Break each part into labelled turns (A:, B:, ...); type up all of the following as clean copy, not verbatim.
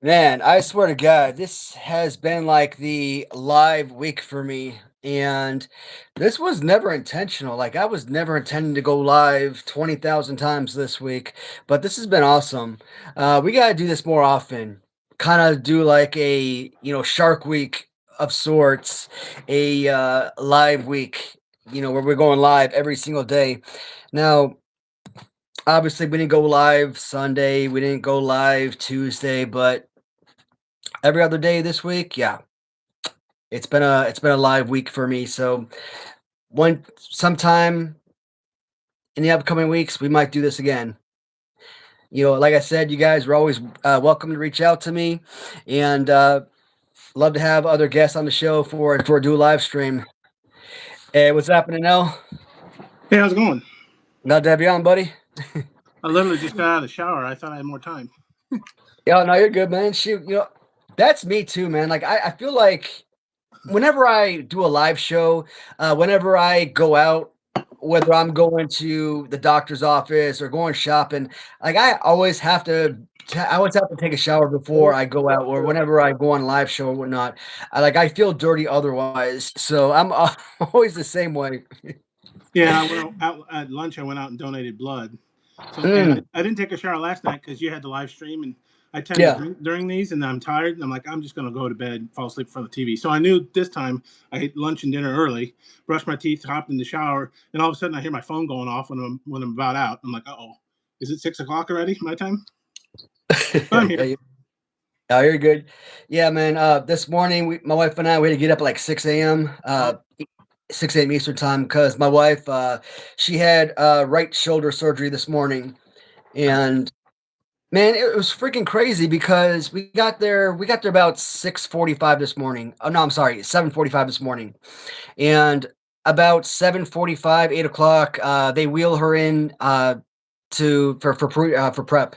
A: Man, I swear to God, this has been like the live week for me. And this was never intentional. Like, I was never intending to go live 20,000 times this week, but this has been awesome. We got to do this more often. Kind of do like a, Shark Week of sorts, a live week, where we're going live every single day. Now, obviously, we didn't go live Sunday, we didn't go live Tuesday, but every other day this week, yeah, it's been a live week for me. So one sometime in the upcoming weeks, we might do this again. Like I said, you guys are always welcome to reach out to me, and love to have other guests on the show for a do live stream. Hey, what's happening now?
B: Hey, how's it going?
A: Not to have you on, buddy.
B: I literally just got out of the shower. I thought I had more time.
A: Yeah, no, you're good, man. Shoot, that's me too, man. Like I feel like whenever I do a live show, whenever I go out, whether I'm going to the doctor's office or going shopping, like I always have to take a shower before I go out, or whenever I go on a live show or whatnot. I feel dirty otherwise, so I'm always the same way.
B: Yeah, I went out at lunch. I went out and donated blood. So, and
A: Mm,
B: I didn't take a shower last night because you had the live stream, and I tend to
A: yeah,
B: drink during these, and I'm tired, and I'm like, I'm just gonna go to bed, fall asleep in front of the TV. So I knew this time I ate lunch and dinner early, brushed my teeth, hopped in the shower, and all of a sudden I hear my phone going off when I'm about out. I'm like, oh, is it 6 o'clock already? My time? But I'm here.
A: yeah, oh, you're good. Yeah, man. This morning, my wife and I, we had to get up at like 6 a.m. 6 a.m. Eastern time because my wife, she had right shoulder surgery this morning, and man, it was freaking crazy because we got there about 6:45 this morning. Oh no, I'm sorry, 7:45 this morning, and about 7:45, 8 o'clock, they wheel her in for prep,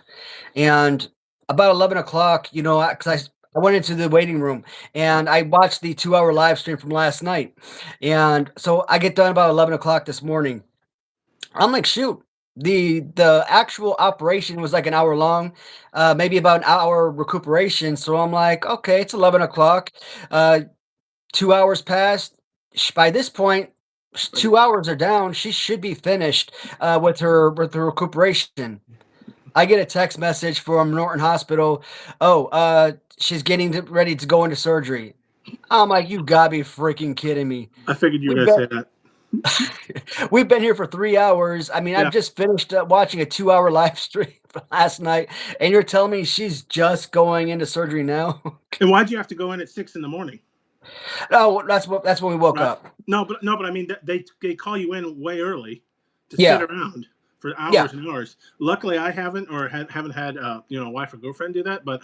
A: and about 11 o'clock, because I went into the waiting room and I watched the 2 hour live stream from last night. And so I get done about 11 o'clock this morning. I'm like, shoot, the actual operation was like an hour long, maybe about an hour recuperation. So I'm like, okay, it's 11 o'clock. 2 hours passed. By this point, 2 hours are down. She should be finished with her recuperation. I get a text message from Norton Hospital. Oh, she's ready to go into surgery. I'm like, you gotta be freaking kidding me.
B: I figured you were
A: We've
B: gonna
A: been
B: say that.
A: we've been here for 3 hours. I mean, I've
B: Yeah.
A: just finished watching a 2 hour live stream last night, and you're telling me she's just going into surgery now?
B: And why'd you have to go in at 6 in the morning?
A: No, that's when we woke
B: Right.
A: up.
B: No, but I mean, they call you in way early to sit
A: Yeah,
B: around for
A: yeah,
B: hours and hours. Luckily, I haven't or haven't had a wife or girlfriend do that. But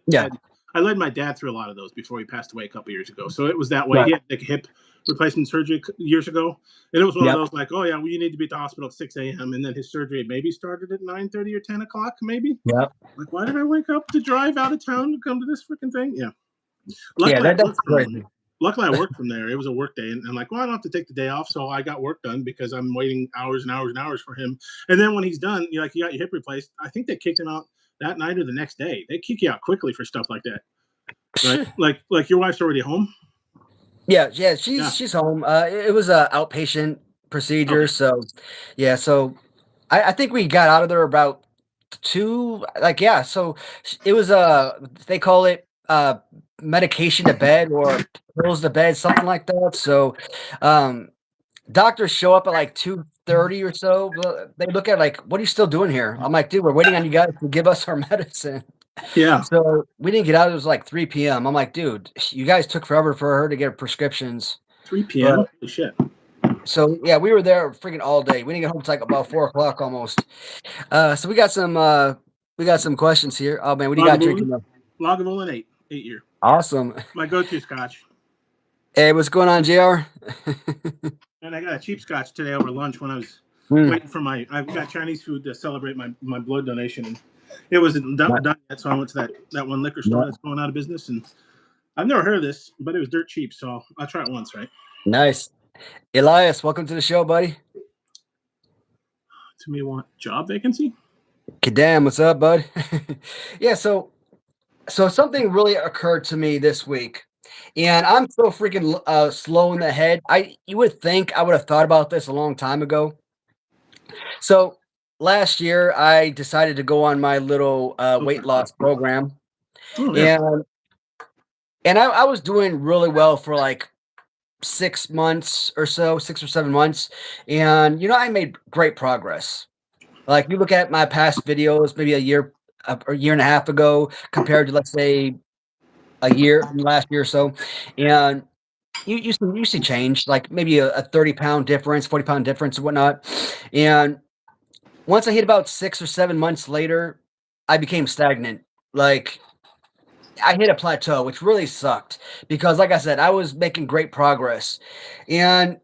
A: yeah,
B: I led my dad through a lot of those before he passed away a couple years ago. So it was that way.
A: right,
B: He had like hip replacement surgery years ago, and it was one of
A: yep,
B: those like, oh yeah, well, you need to be at the hospital at 6 a.m. And then his surgery maybe started at 9:30 or 10 o'clock, maybe.
A: yep,
B: Like, why did I wake up to drive out of town to come to this freaking thing? Yeah.
A: yeah.
B: Luckily, I
A: That's
B: worked from
A: crazy.
B: luckily I worked from there. It was a work day, and I'm like, well, I don't have to take the day off, so I got work done because I'm waiting hours and hours and hours for him. And then when he's done, you got your hip replaced. I think they kicked him out that night or the next day. They kick you out quickly for stuff like that, right? Like your wife's already home.
A: Yeah, yeah,
B: Yeah.
A: she's home. It was a outpatient procedure,
B: Okay.
A: so yeah, so I think we got out of there about two, like yeah. So it was they call it medication to bed or pills to bed, something like that. So um, doctors show up at like 2:30 or so. They look at like, what are you still doing here? I'm like, dude, we're waiting on you guys to give us our medicine.
B: Yeah.
A: So we didn't get out. It was like 3 p.m. I'm like, dude, you guys took forever for her to get prescriptions.
B: 3
A: But
B: p.m. Holy shit.
A: so yeah, we were there freaking all day. We didn't get home till like about 4 o'clock almost. So we got some questions here. Oh man, what do you got
B: Lagavulin,
A: drinking though?
B: Lagavulin 8 year.
A: Awesome.
B: My go-to scotch.
A: Hey, what's going on, JR?
B: And I got a cheap scotch today over lunch when I was
A: Mm,
B: waiting for I've got Chinese food to celebrate my blood donation, and it wasn't
A: ni-
B: done yet. So I went to that one liquor store
A: ni-
B: that's going out of business, and I've never heard of this, but it was dirt cheap, so I'll try it once, right?
A: nice. Elias, welcome to the show, buddy.
B: To me, want job vacancy?
A: Kadam, what's up, bud? Yeah, so So something really occurred to me this week, and I'm so freaking slow in the head. You would think I would have thought about this a long time ago. So last year, I decided to go on my little weight
B: Okay.
A: loss program,
B: Oh yeah.
A: and I was doing really well for like 6 months or so, 6 or 7 months, and I made great progress. Like you look at my past videos, maybe a year and a half ago, compared to let's say a year last year or so, and you see change, like maybe a 30-pound difference, 40-pound difference and whatnot. And once I hit about 6 or 7 months later, I became stagnant. Like I hit a plateau, which really sucked because, like I said, I was making great progress. And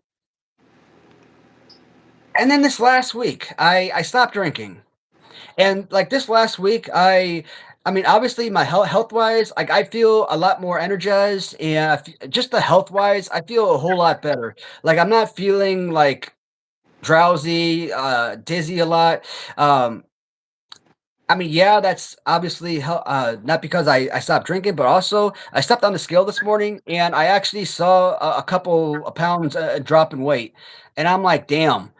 A: then this last week, I stopped drinking. And like this last week, I mean, obviously, my health wise, like I feel a lot more energized, and just the health wise, I feel a whole lot better. Like I'm not feeling like drowsy, dizzy a lot. Um, I mean, yeah, that's obviously not because I stopped drinking, but also I stepped on the scale this morning and I actually saw a couple of pounds drop in weight, and I'm like, damn,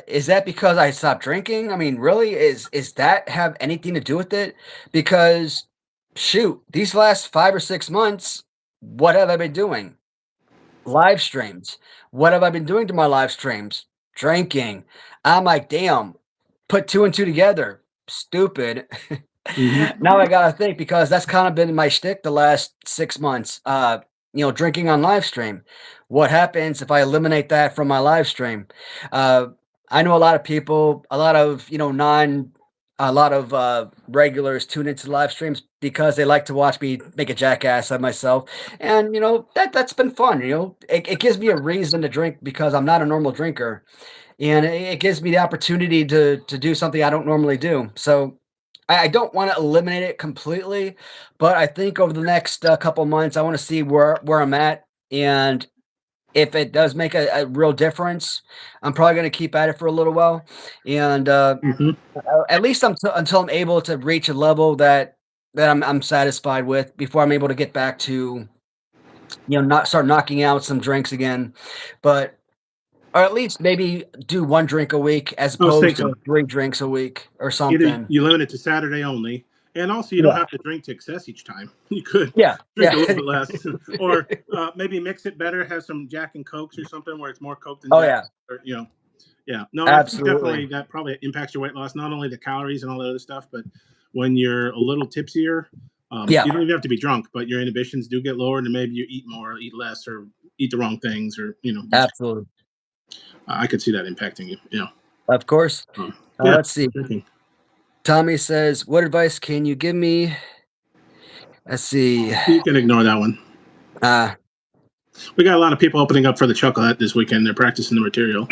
A: is that because I stopped drinking? I mean, really, is that have anything to do with it? Because shoot, these last 5 or 6 months, what have I been doing? Live streams. What have I been doing to my live streams? Drinking. I'm like, damn, put two and two together. Stupid.
B: Hmm.
A: Now I gotta think because that's kind of been my shtick the last 6 months. Drinking on live stream. What happens if I eliminate that from my live stream? Uh, I know a lot of people, a lot of a lot of regulars tune into live streams because they like to watch me make a jackass of myself, and that's been fun. It gives me a reason to drink because I'm not a normal drinker, and it gives me the opportunity to do something I don't normally do. So I don't want to eliminate it completely, but I think over the next couple months, I want to see where I'm at, and if it does make a real difference, I'm probably going to keep at it for a little while, and
B: Hmm.
A: at least until I'm able to reach a level that I'm satisfied with before I'm able to get back to not start knocking out some drinks again, but or at least maybe do one drink a week as
B: I was
A: opposed to
B: thinking
A: 3 drinks a week or
B: either
A: something.
B: you limit it to Saturday only, and also you don't
A: Yeah,
B: have to drink to excess each time. You could
A: yeah,
B: drink
A: yeah.
B: a little bit less, or maybe mix it better. Have some Jack and Cokes or something where it's more Coke than
A: Oh
B: Jack.
A: yeah,
B: Or yeah. No, I think
A: absolutely.
B: definitely that probably impacts your weight loss. Not only the calories and all the other stuff, but when you're a little tipsier,
A: Yeah,
B: you don't even have to be drunk, but your inhibitions do get lowered, and maybe you eat more, eat less, or eat the wrong things, or these.
A: absolutely.
B: I could see that impacting you.
A: Of course.
B: Yeah.
A: Let's see.
B: Drinking.
A: Tommy says, "What advice can you give me?" Let's see.
B: You can ignore that one.
A: Uh,
B: We got a lot of people opening up for the chocolate this weekend. They're practicing the material.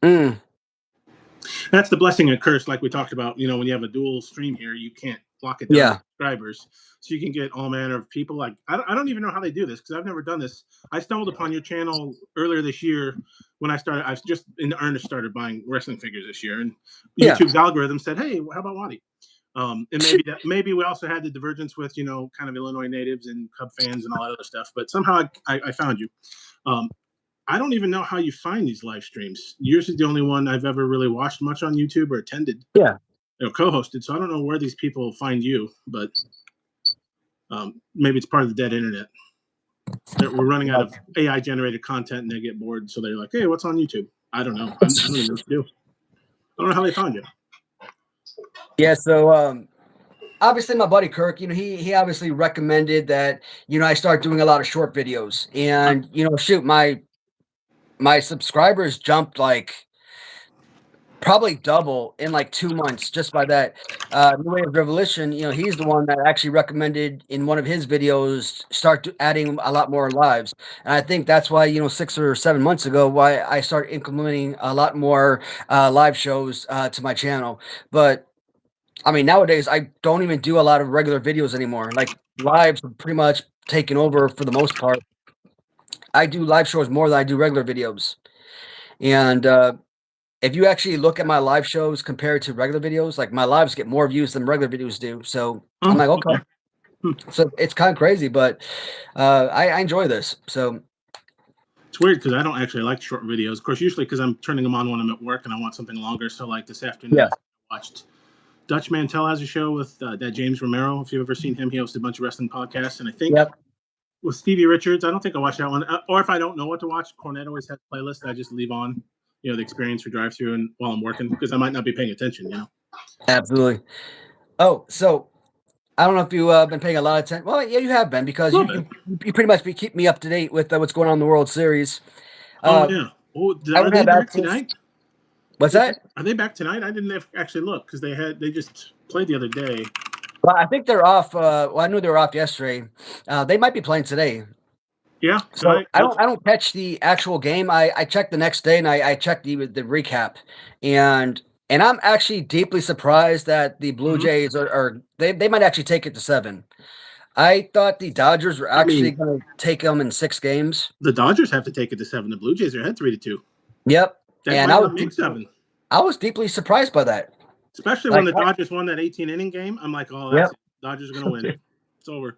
A: mm,
B: That's the blessing and curse, like we talked about. When you have a dual stream here, you can't lock it down to
A: yeah,
B: subscribers, so you can get all manner of people. Like I don't even know how they do this because I've never done this. I stumbled upon your channel earlier this year when I started. I just in earnest started buying wrestling figures this year, and
A: yeah,
B: YouTube's algorithm said, "Hey, how about Watty?" And maybe we also had the divergence with kind of Illinois natives and Cub fans and all that other stuff. But somehow I found you. Um, I don't even know how you find these live streams. Yours is the only one I've ever really watched much on YouTube or attended,
A: yeah.
B: co-hosted. So I don't know where these people find you, but maybe it's part of the dead internet. We're running out of AI generated content, and they get bored, so they're like, "Hey, what's on YouTube?" I don't know. I don't even know what to do. I don't know how they found you.
A: Yeah, so obviously my buddy Kirk, he obviously recommended that I start doing a lot of short videos, and shoot, my subscribers jumped like probably double in like 2 months just by that. New Way of Revolution, he's the one that actually recommended in one of his videos start adding a lot more lives, and I think that's why 6 or 7 months ago why I started implementing a lot more live shows to my channel. But I mean, nowadays I don't even do a lot of regular videos anymore. Like lives have pretty much taken over for the most part. I do live shows more than I do regular videos, and if you actually look at my live shows compared to regular videos, like my lives get more views than regular videos do. So I'm
B: Oh,
A: like, okay.
B: okay. Hmm.
A: So it's kind of crazy, but I enjoy this. So
B: It's weird because I don't actually like short videos. Of course, usually because I'm turning them on when I'm at work and I want something longer. So like this afternoon,
A: yeah,
B: I watched Dutch Mantel has a show with that James Romero. If you've ever seen him, he hosts a bunch of wrestling podcasts, and I think
A: yep,
B: with Stevie Richards, I don't think I watched that one. Or if I don't know what to watch, Cornette always has a playlist that I just leave on. The experience for drive through and while I'm working because I might not be paying attention.
A: absolutely. Oh, so I don't know if you've been paying a lot of attention. Well, yeah, you have been because
B: A little bit.
A: you pretty much keep me up to date with what's going on in the World Series.
B: Oh
A: Uh,
B: yeah. Oh,
A: I
B: are
A: don't
B: they
A: have
B: back
A: access.
B: tonight?
A: What's that?
B: Are they back tonight? I didn't actually look because they just played the other day.
A: Well, I think they're off. Well, I knew they were off yesterday. They might be playing today.
B: Yeah,
A: So
B: tonight. Looks.
A: I don't catch the actual game. I check the next day and I check the recap, and I'm actually deeply surprised that the Blue
B: Mhm.
A: Jays are they might actually take it to 7. I thought the Dodgers were
B: I
A: actually
B: mean,
A: going to take them in 6 games.
B: the Dodgers have to take it to 7. The Blue Jays are ahead 3-2.
A: Yep,
B: That
A: and
B: might not make 7.
A: I was deeply surprised by that.
B: Especially when
A: Like,
B: the Dodgers won that 18 inning game. I'm like, oh, that's
A: yep.
B: it. Dodgers are gonna win. It's over.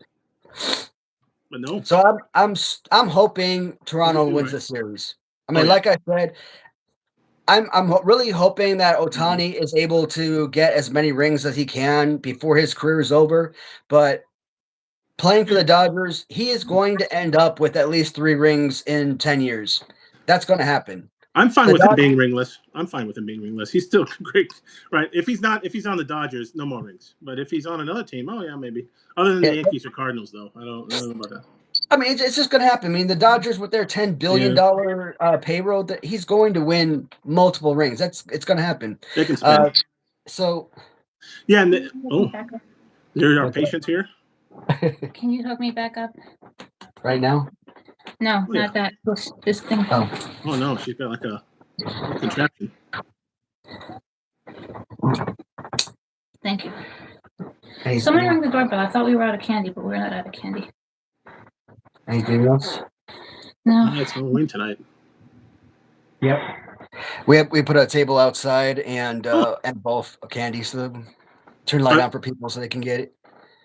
B: But no,
A: So I'm hoping
B: I think
A: Toronto
B: you're
A: wins
B: right.
A: the series. I
B: Oh
A: mean,
B: yeah.
A: like I said, really hoping that
B: Mhm.
A: Otani is able to get as many rings as he can before his career is over. But playing for the Dodgers, he is going to end up with at least 3 rings in 10 years. That's going to happen.
B: I'm fine
A: The
B: with him
A: Dodgers,
B: being ringless. I'm fine with him being ringless. He's still great, right? If he's on the Dodgers, no more rings. But if he's on another team, oh yeah, maybe. Other than the Yankees or Cardinals, though, I don't know about that.
A: I mean, it's just going to happen. I mean, the Dodgers with their $10
B: Yeah,
A: billion payroll, that he's going to win multiple rings. It's going to happen.
B: they can
A: Uh,
B: spend.
A: so
B: Yeah, and
C: Can you hook me back up?
B: there are
A: what's that?
B: patients here.
C: Can you hook me back up?
A: Right now?
C: No,
B: Oh, yeah.
C: not that. This thing.
A: Oh,
B: Oh no, she's got like a contraption.
C: Thank you.
A: anything,
C: Someone rang the doorbell. I thought we were out of candy, but we're not out of candy.
A: anything else?
C: No.
B: Oh, it's Halloween tonight.
A: Yep. We put a table outside and
B: Oh,
A: both candy, so turn the light on for people so they can get it.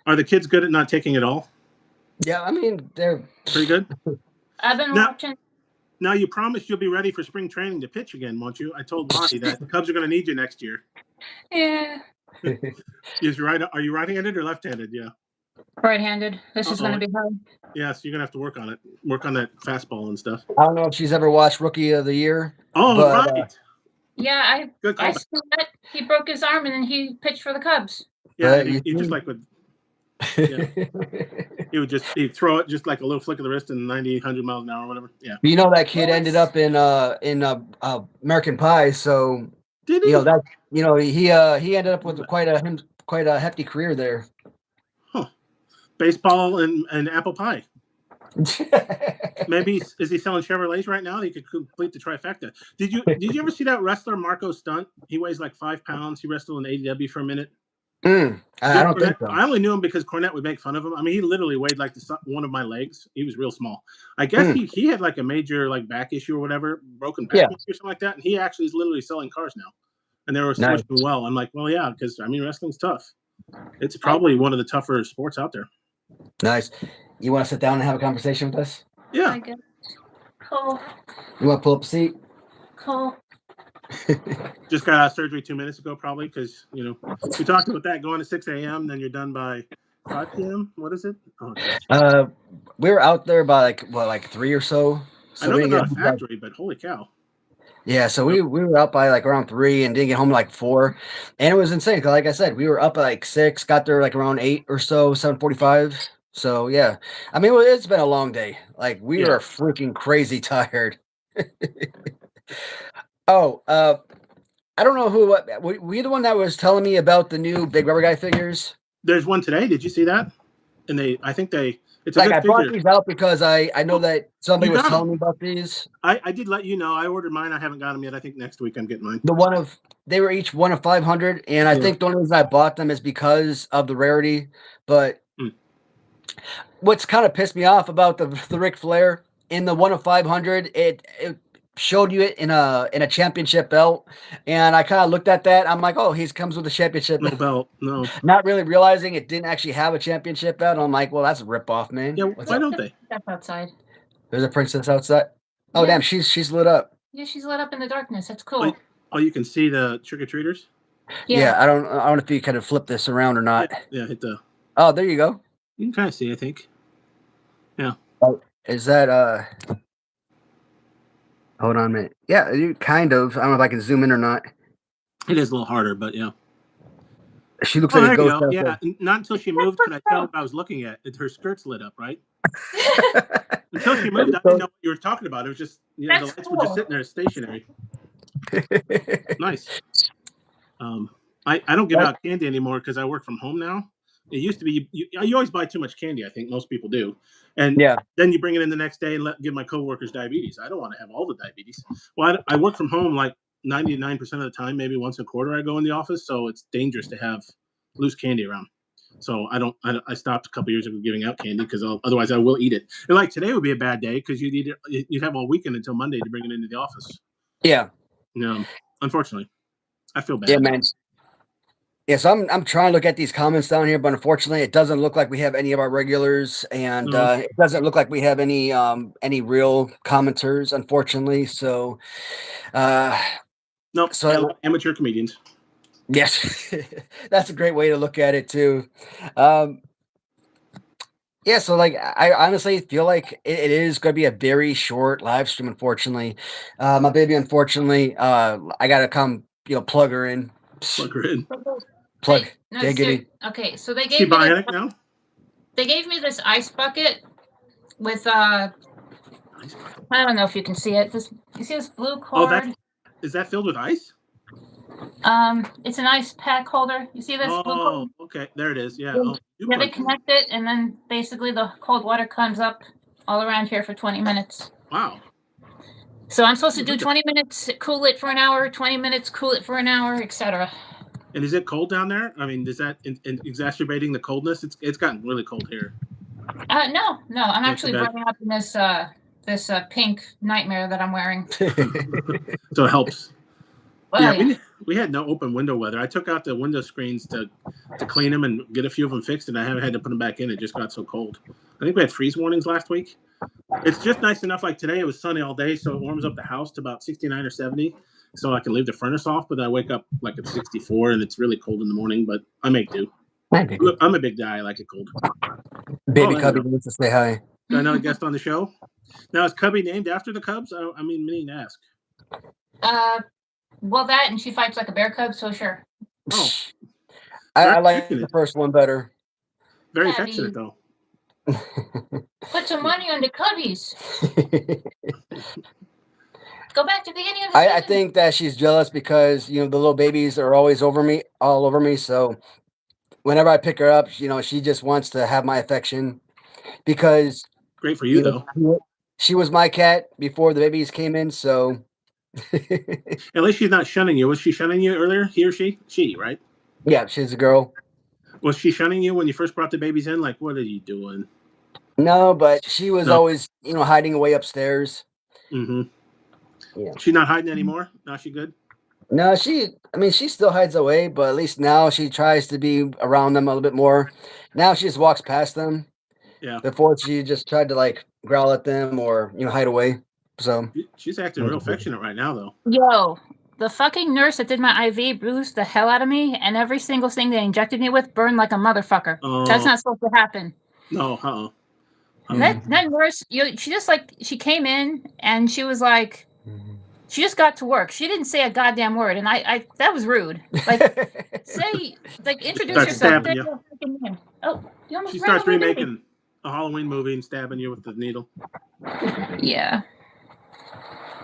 B: are the kids good at not taking it all?
A: Yeah, I mean they're
B: Pretty good.
C: I've been
B: Now-
C: watching.
B: Now you promised you'll be ready for spring training to pitch again, won't you? I told Watty that the Cubs are going to need you next year.
C: Yeah.
B: Are you right-handed or left-handed? Yeah.
C: Right-handed. This is going
B: Uh-oh.
C: to be hard.
B: Yeah, so you're gonna have to work on it. Work on that fastball and stuff.
A: I don't know if she's ever watched Rookie of the Year.
B: Oh,
A: But,
B: right.
C: Yeah,
B: Good
C: I
B: call.
C: saw that. He broke his arm and then he pitched for the Cubs.
B: Yeah,
A: but
B: and he just like would he'd throw it just like a little flick of the wrist and 90, 100 miles an hour or whatever. Yeah.
A: you know that kid ended up in American Pie, so
B: Did
A: you
B: he?
A: know that he ended up with quite a hefty career there.
B: Huh. Baseball and apple pie. Maybe is he selling Chevrolets right now? He could complete the trifecta. Did you ever see that wrestler Marco Stunt? He weighs like 5 pounds. He wrestled in AEW for a minute.
A: I don't think so.
B: I only knew him because Cornette would make fun of him. I mean, he literally weighed like one of my legs. He was real small. I guess he had like a major like back issue or whatever, broken back or something like that. And he actually is literally selling cars now. And they were
A: Nice.
B: switching well. I'm like, well, yeah, because I mean, wrestling's tough. It's probably one of the tougher sports out there.
A: Nice. You want to sit down and have a conversation with us?
B: Yeah.
C: I guess. Cool.
A: You want to pull up a seat?
C: Cool.
B: Just got out of surgery 2 minutes ago, probably, because, we talked about that going to 6 a.m., then you're done by 5 p.m. What is it? Oh,
A: we were out there by like 3 or so.
B: I know they're not a factory, but holy cow.
A: Yeah, so we were up by like around 3 and didn't get home like 4. And it was insane because, like I said, we were up at like 6, got there like around 8 or so, 7:45. So, yeah. I mean, it's been a long day. Like, we are freaking crazy tired. I don't know were you the one that was telling me about the new Big Rubber Guy figures?
B: There's one today. Did you see that? And I think it's a
A: like
B: good
A: I brought
B: figure.
A: these out because I know that somebody was telling me about these.
B: I did let you know. I ordered mine. I haven't got them yet. I think next week I'm getting mine.
A: They were each one of 500, and I think the only reason I bought them is because of the rarity. But what's kind of pissed me off about the Ric Flair in the 1 of 500, showed you it in a championship belt, and I kind of looked at that. I'm like, oh, he comes with a championship
B: No belt. No.
A: not really realizing it didn't actually have a championship belt. I'm like, well, that's a ripoff, man.
B: Yeah.
A: What's
B: Why
A: up?
B: don't they?
C: That's outside.
A: There's a princess outside. Oh,
C: Yeah.
A: damn, she's lit up.
C: Yeah, she's lit up in the darkness. That's cool.
B: Oh, you can see the trick or treaters.
A: Yeah, I don't know if you kind of flip this around or not.
B: Yeah. Hit the.
A: Oh, there you go.
B: You can kind of see. I think. Yeah.
A: Oh, is that hold on a minute. Yeah, you kind of. I don't know if I can zoom in or not.
B: It is a little harder, but yeah.
A: She looks
B: Oh,
A: like
B: there
A: a
B: you
A: ghost.
B: go.
A: Out
B: Yeah. Not until she moved could I tell what I was looking at. Her skirt's lit up, right?
A: there.
B: Until she moved, I didn't know what you were talking about. It was just the
C: That's
B: lights were just
C: cool.
B: sitting there stationary. Nice. I don't give out candy anymore because I work from home now. It used to be you always buy too much candy. I think most people do, and
A: Yeah.
B: then you bring it in the next day and give my coworkers diabetes. I don't want to have all the diabetes. Well, I work from home like 99% of the time. Maybe once a quarter I go in the office, so it's dangerous to have loose candy around. So I stopped a couple years ago giving out candy because otherwise I will eat it. And like today would be a bad day because you'd have all weekend until Monday to bring it into the office.
A: Yeah.
B: Unfortunately, I feel bad.
A: Yeah, man. Yeah, so I'm trying to look at these comments down here, but unfortunately, it doesn't look like we have any of our regulars, and
B: No.
A: it doesn't look like we have any real commenters, unfortunately. So,
B: Nope.
A: so
B: Amateur comedians.
A: yes, that's a great way to look at it too. Yeah, so like I honestly feel like it is going to be a very short live stream. Unfortunately, my baby. Unfortunately, I gotta come, plug her in.
B: Plug her in.
A: Plug.
C: Hey, no,
A: Giggity.
C: okay, so they
B: Is she
C: gave me
B: bionic now?
C: they gave me this ice bucket with I don't know if you can see it. You see this blue cord?
B: Is that filled with ice?
C: It's an ice pack holder. You see this blue cord?
B: Oh, okay. There it is. Yeah.
C: Yeah, they connect it, and then basically the cold water comes up all around here for 20 minutes.
B: Wow.
C: So I'm supposed to do 20 minutes, cool it for an hour, 20 minutes, cool it for an hour, etc.
B: And is it cold down there? I mean, is that exacerbating the coldness? It's gotten really cold here.
C: No. I'm actually burning up in this pink nightmare that I'm wearing.
B: So it helps.
C: Well,
B: yeah. We had no open window weather. I took out the window screens to clean them and get a few of them fixed, and I haven't had to put them back in. It just got so cold. I think we had freeze warnings last week. It's just nice enough. Like today, it was sunny all day, so it warms up the house to about 69 or 70. So I can leave the furnace off, but I wake up like at 64, and it's really cold in the morning. But I make do. I'm a big guy. I like it cold.
A: Baby Cubby wants to say hi.
B: I know a guest on the show. Now, is Cubby named after the Cubs? I mean, me to ask.
C: Well, that and she fights like a bear cub, so sure.
B: Oh,
A: I like the first one better.
B: Very affectionate, though.
C: Put some money on the Cubbies. Go back to the beginning of the
A: I think that she's jealous because the little babies are always all over me. So whenever I pick her up, she just wants to have my affection. Because
B: great for you though.
A: She was my cat before the babies came in. So
B: at least she's not shunning you. Was she shunning you earlier? He or she? She, right?
A: Yeah, she's a girl.
B: Was she shunning you when you first brought the babies in? Like, what are you doing?
A: No, but she was always, hiding away upstairs.
B: Mm-hmm.
A: Yeah.
B: She's not hiding anymore? Now she good?
A: No, she still hides away, but at least now she tries to be around them a little bit more. Now she just walks past them.
B: Yeah.
A: Before she just tried to like growl at them or, hide away. So
B: she's acting real affectionate right now, though.
C: Yo, the fucking nurse that did my IV bruised the hell out of me, and every single thing they injected me with burned like a motherfucker.
B: Oh.
C: That's not supposed to happen.
B: No,
C: That nurse, she came in and she was like, she just got to work. She didn't say a goddamn word, and I that was rude. Like, introduce yourself. Oh, you almost
B: she starts remaking a Halloween movie and stabbing you with the needle.
C: Yeah.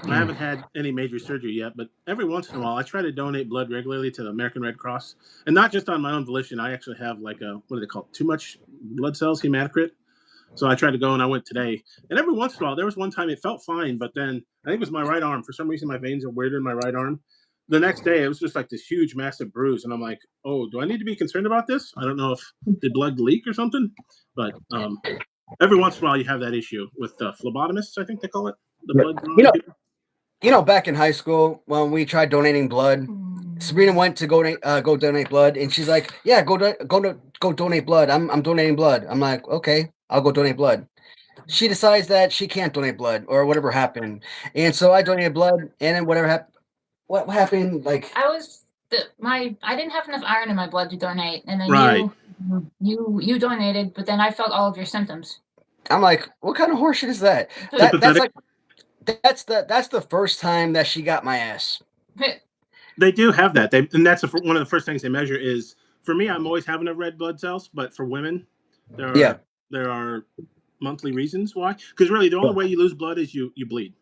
B: I haven't had any major surgery yet, but every once in a while, I try to donate blood regularly to the American Red Cross, and not just on my own volition. I actually have what do they call it? Too much blood cells, hematocrit. So I tried to go, and I went today. And every once in a while, there was one time it felt fine, but then I think it was my right arm. For some reason, my veins are weirder in my right arm. The next day, it was just like this huge, massive bruise, and I'm like, oh, do I need to be concerned about this? I don't know if the blood leak or something, but every once in a while, you have that issue with phlebotomists, I think they call it. The blood.
A: back in high school when we tried donating blood, Sabrina went to go donate blood, and she's like, "Yeah, go donate blood. I'm donating blood." I'm like, "Okay, I'll go donate blood." She decides that she can't donate blood or whatever happened, and so I donated blood, and then whatever happened. What happened? Like
C: I didn't have enough iron in my blood to donate, and then
B: Right.
C: you donated, but then I felt all of your symptoms.
A: I'm like, what kind of horseshit is that? That's
B: Sympathetic.
A: like that's the first time that she got my ass.
B: They do have that. And that's one of the first things they measure is, for me, I'm always having a red blood cells, but for women, there
A: Yeah.
B: are monthly reasons why. Because really, the only way you lose blood is you bleed.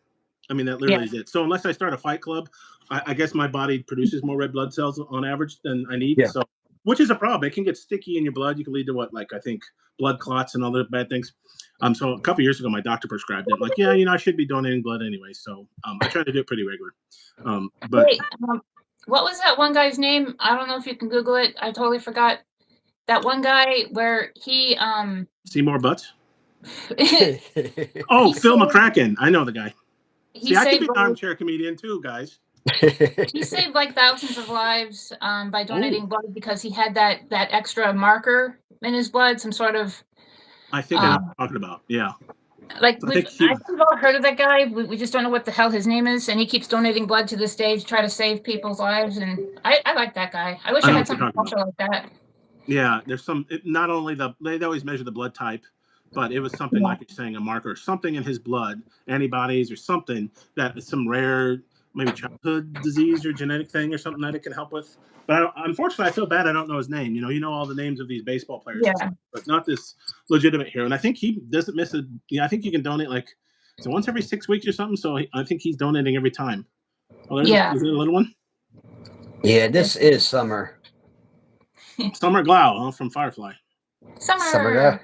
B: I mean, that literally is it. So unless I start a fight club, I guess my body produces more red blood cells on average than I need.
A: Yeah.
B: So, which is a problem. It can get sticky in your blood. You can lead to I think blood clots and other bad things. So a couple years ago, my doctor prescribed it. I'm like, yeah, I should be donating blood anyway. So I try to do it pretty regular. But
C: wait, what was that one guy's name? I don't know if you can Google it. I totally forgot. That one guy where he
B: see more butts.
C: Oh,
B: Phil McCracken. I know the guy.
C: He
B: I could be an armchair comedian too, guys.
C: He saved like thousands of lives by donating blood because he had that extra marker in his blood, some sort of.
B: I think I know what you're talking about. Yeah.
C: Like I think we've all heard of that guy. We just don't know what the hell his name is, and he keeps donating blood to this day to try to save people's lives. And I like that guy. I wish I had something special like that.
B: Yeah, there's some. Not only they always measure the blood type, but it was something like you're saying, a marker, something in his blood, antibodies or something that is some rare, maybe childhood disease or genetic thing or something that it can help with. But unfortunately, I feel bad I don't know his name. You know all the names of these baseball players, but not this legitimate hero. And I think he doesn't miss a. I think you can donate once every 6 weeks or something. So I think he's donating every time. Oh, is it a little one?
A: Yeah, this is Summer.
B: Summer Glau from Firefly.
C: Summer Glau.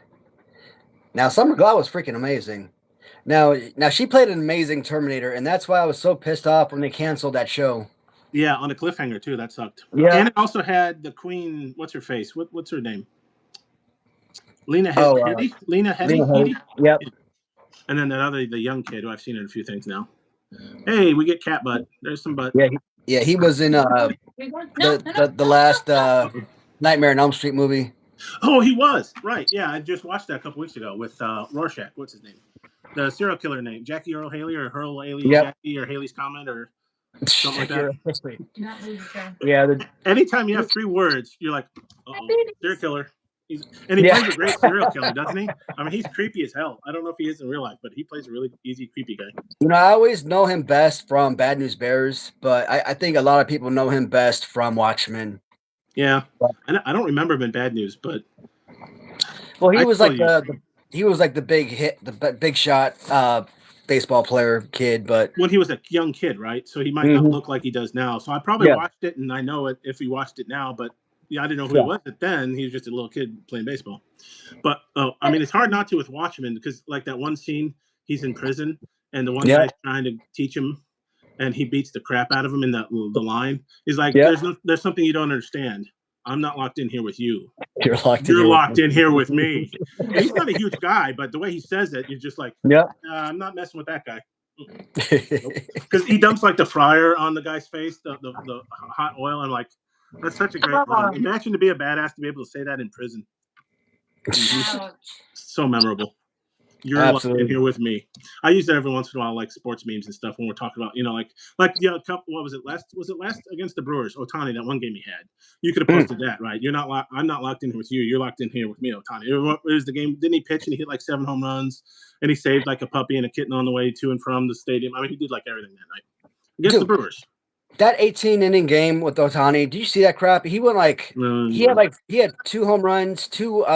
A: Now, Summer Glau was freaking amazing. Now she played an amazing Terminator, and that's why I was so pissed off when they canceled that show.
B: Yeah, on a cliffhanger too. That sucked.
A: Yeah,
B: and it also had the Queen. What's her face? What's her name? Lena Headey. Lena Headey.
A: Yep.
B: And then the young kid who I've seen in a few things now. Hey, we get cat butt. There's some butt.
A: Yeah, he was in the last Nightmare on Elm Street movie.
B: Oh, he was right. Yeah, I just watched that a couple weeks ago with Rorschach. What's his name? The serial killer name, Jackie Earl Haley or Hurl Haley, Jackie or Haley's Comment or something like that.
A: Yeah.
B: Anytime you have 3 words, you're like, serial killer. And he plays a great serial killer, doesn't he? I mean, he's creepy as hell. I don't know if he is in real life, but he plays a really easy, creepy guy.
A: I always know him best from Bad News Bears, but I think a lot of people know him best from Watchmen.
B: Yeah, I don't remember him in Bad News, but
A: he was like the big hit, the big shot baseball player kid. But
B: when he was a young kid, right? So he might not look like he does now. So I probably watched it, and I know it if he watched it now, but. Yeah, I didn't know who he was then. He was just a little kid playing baseball. But I mean, it's hard not to with Watchmen because like that one scene, he's in prison and the one guy's trying to teach him, and he beats the crap out of him in the line. He's like, "There's something you don't understand. I'm not locked in here with you.
A: You're locked
B: in here with me." And he's not a huge guy, but the way he says it, you're just like, I'm not messing with that guy. Because he dumps like the fryer on the guy's face, the hot oil. I'm like. That's such a great line. Imagine to be a badass to be able to say that in prison. So memorable. You're in here with me. I use that every once in a while, like sports memes and stuff when we're talking about, what was it last? Was it last against the Brewers? Ohtani, that one game he had. You could have posted that, right? I'm not locked in here with you. You're locked in here with me, Ohtani. It was the game. Didn't he pitch and he hit like 7 home runs and he saved like a puppy and a kitten on the way to and from the stadium? I mean, he did like everything that night against the Brewers.
A: That 18-inning game with Ohtani, do you see that crap? He went he had 2 home runs, two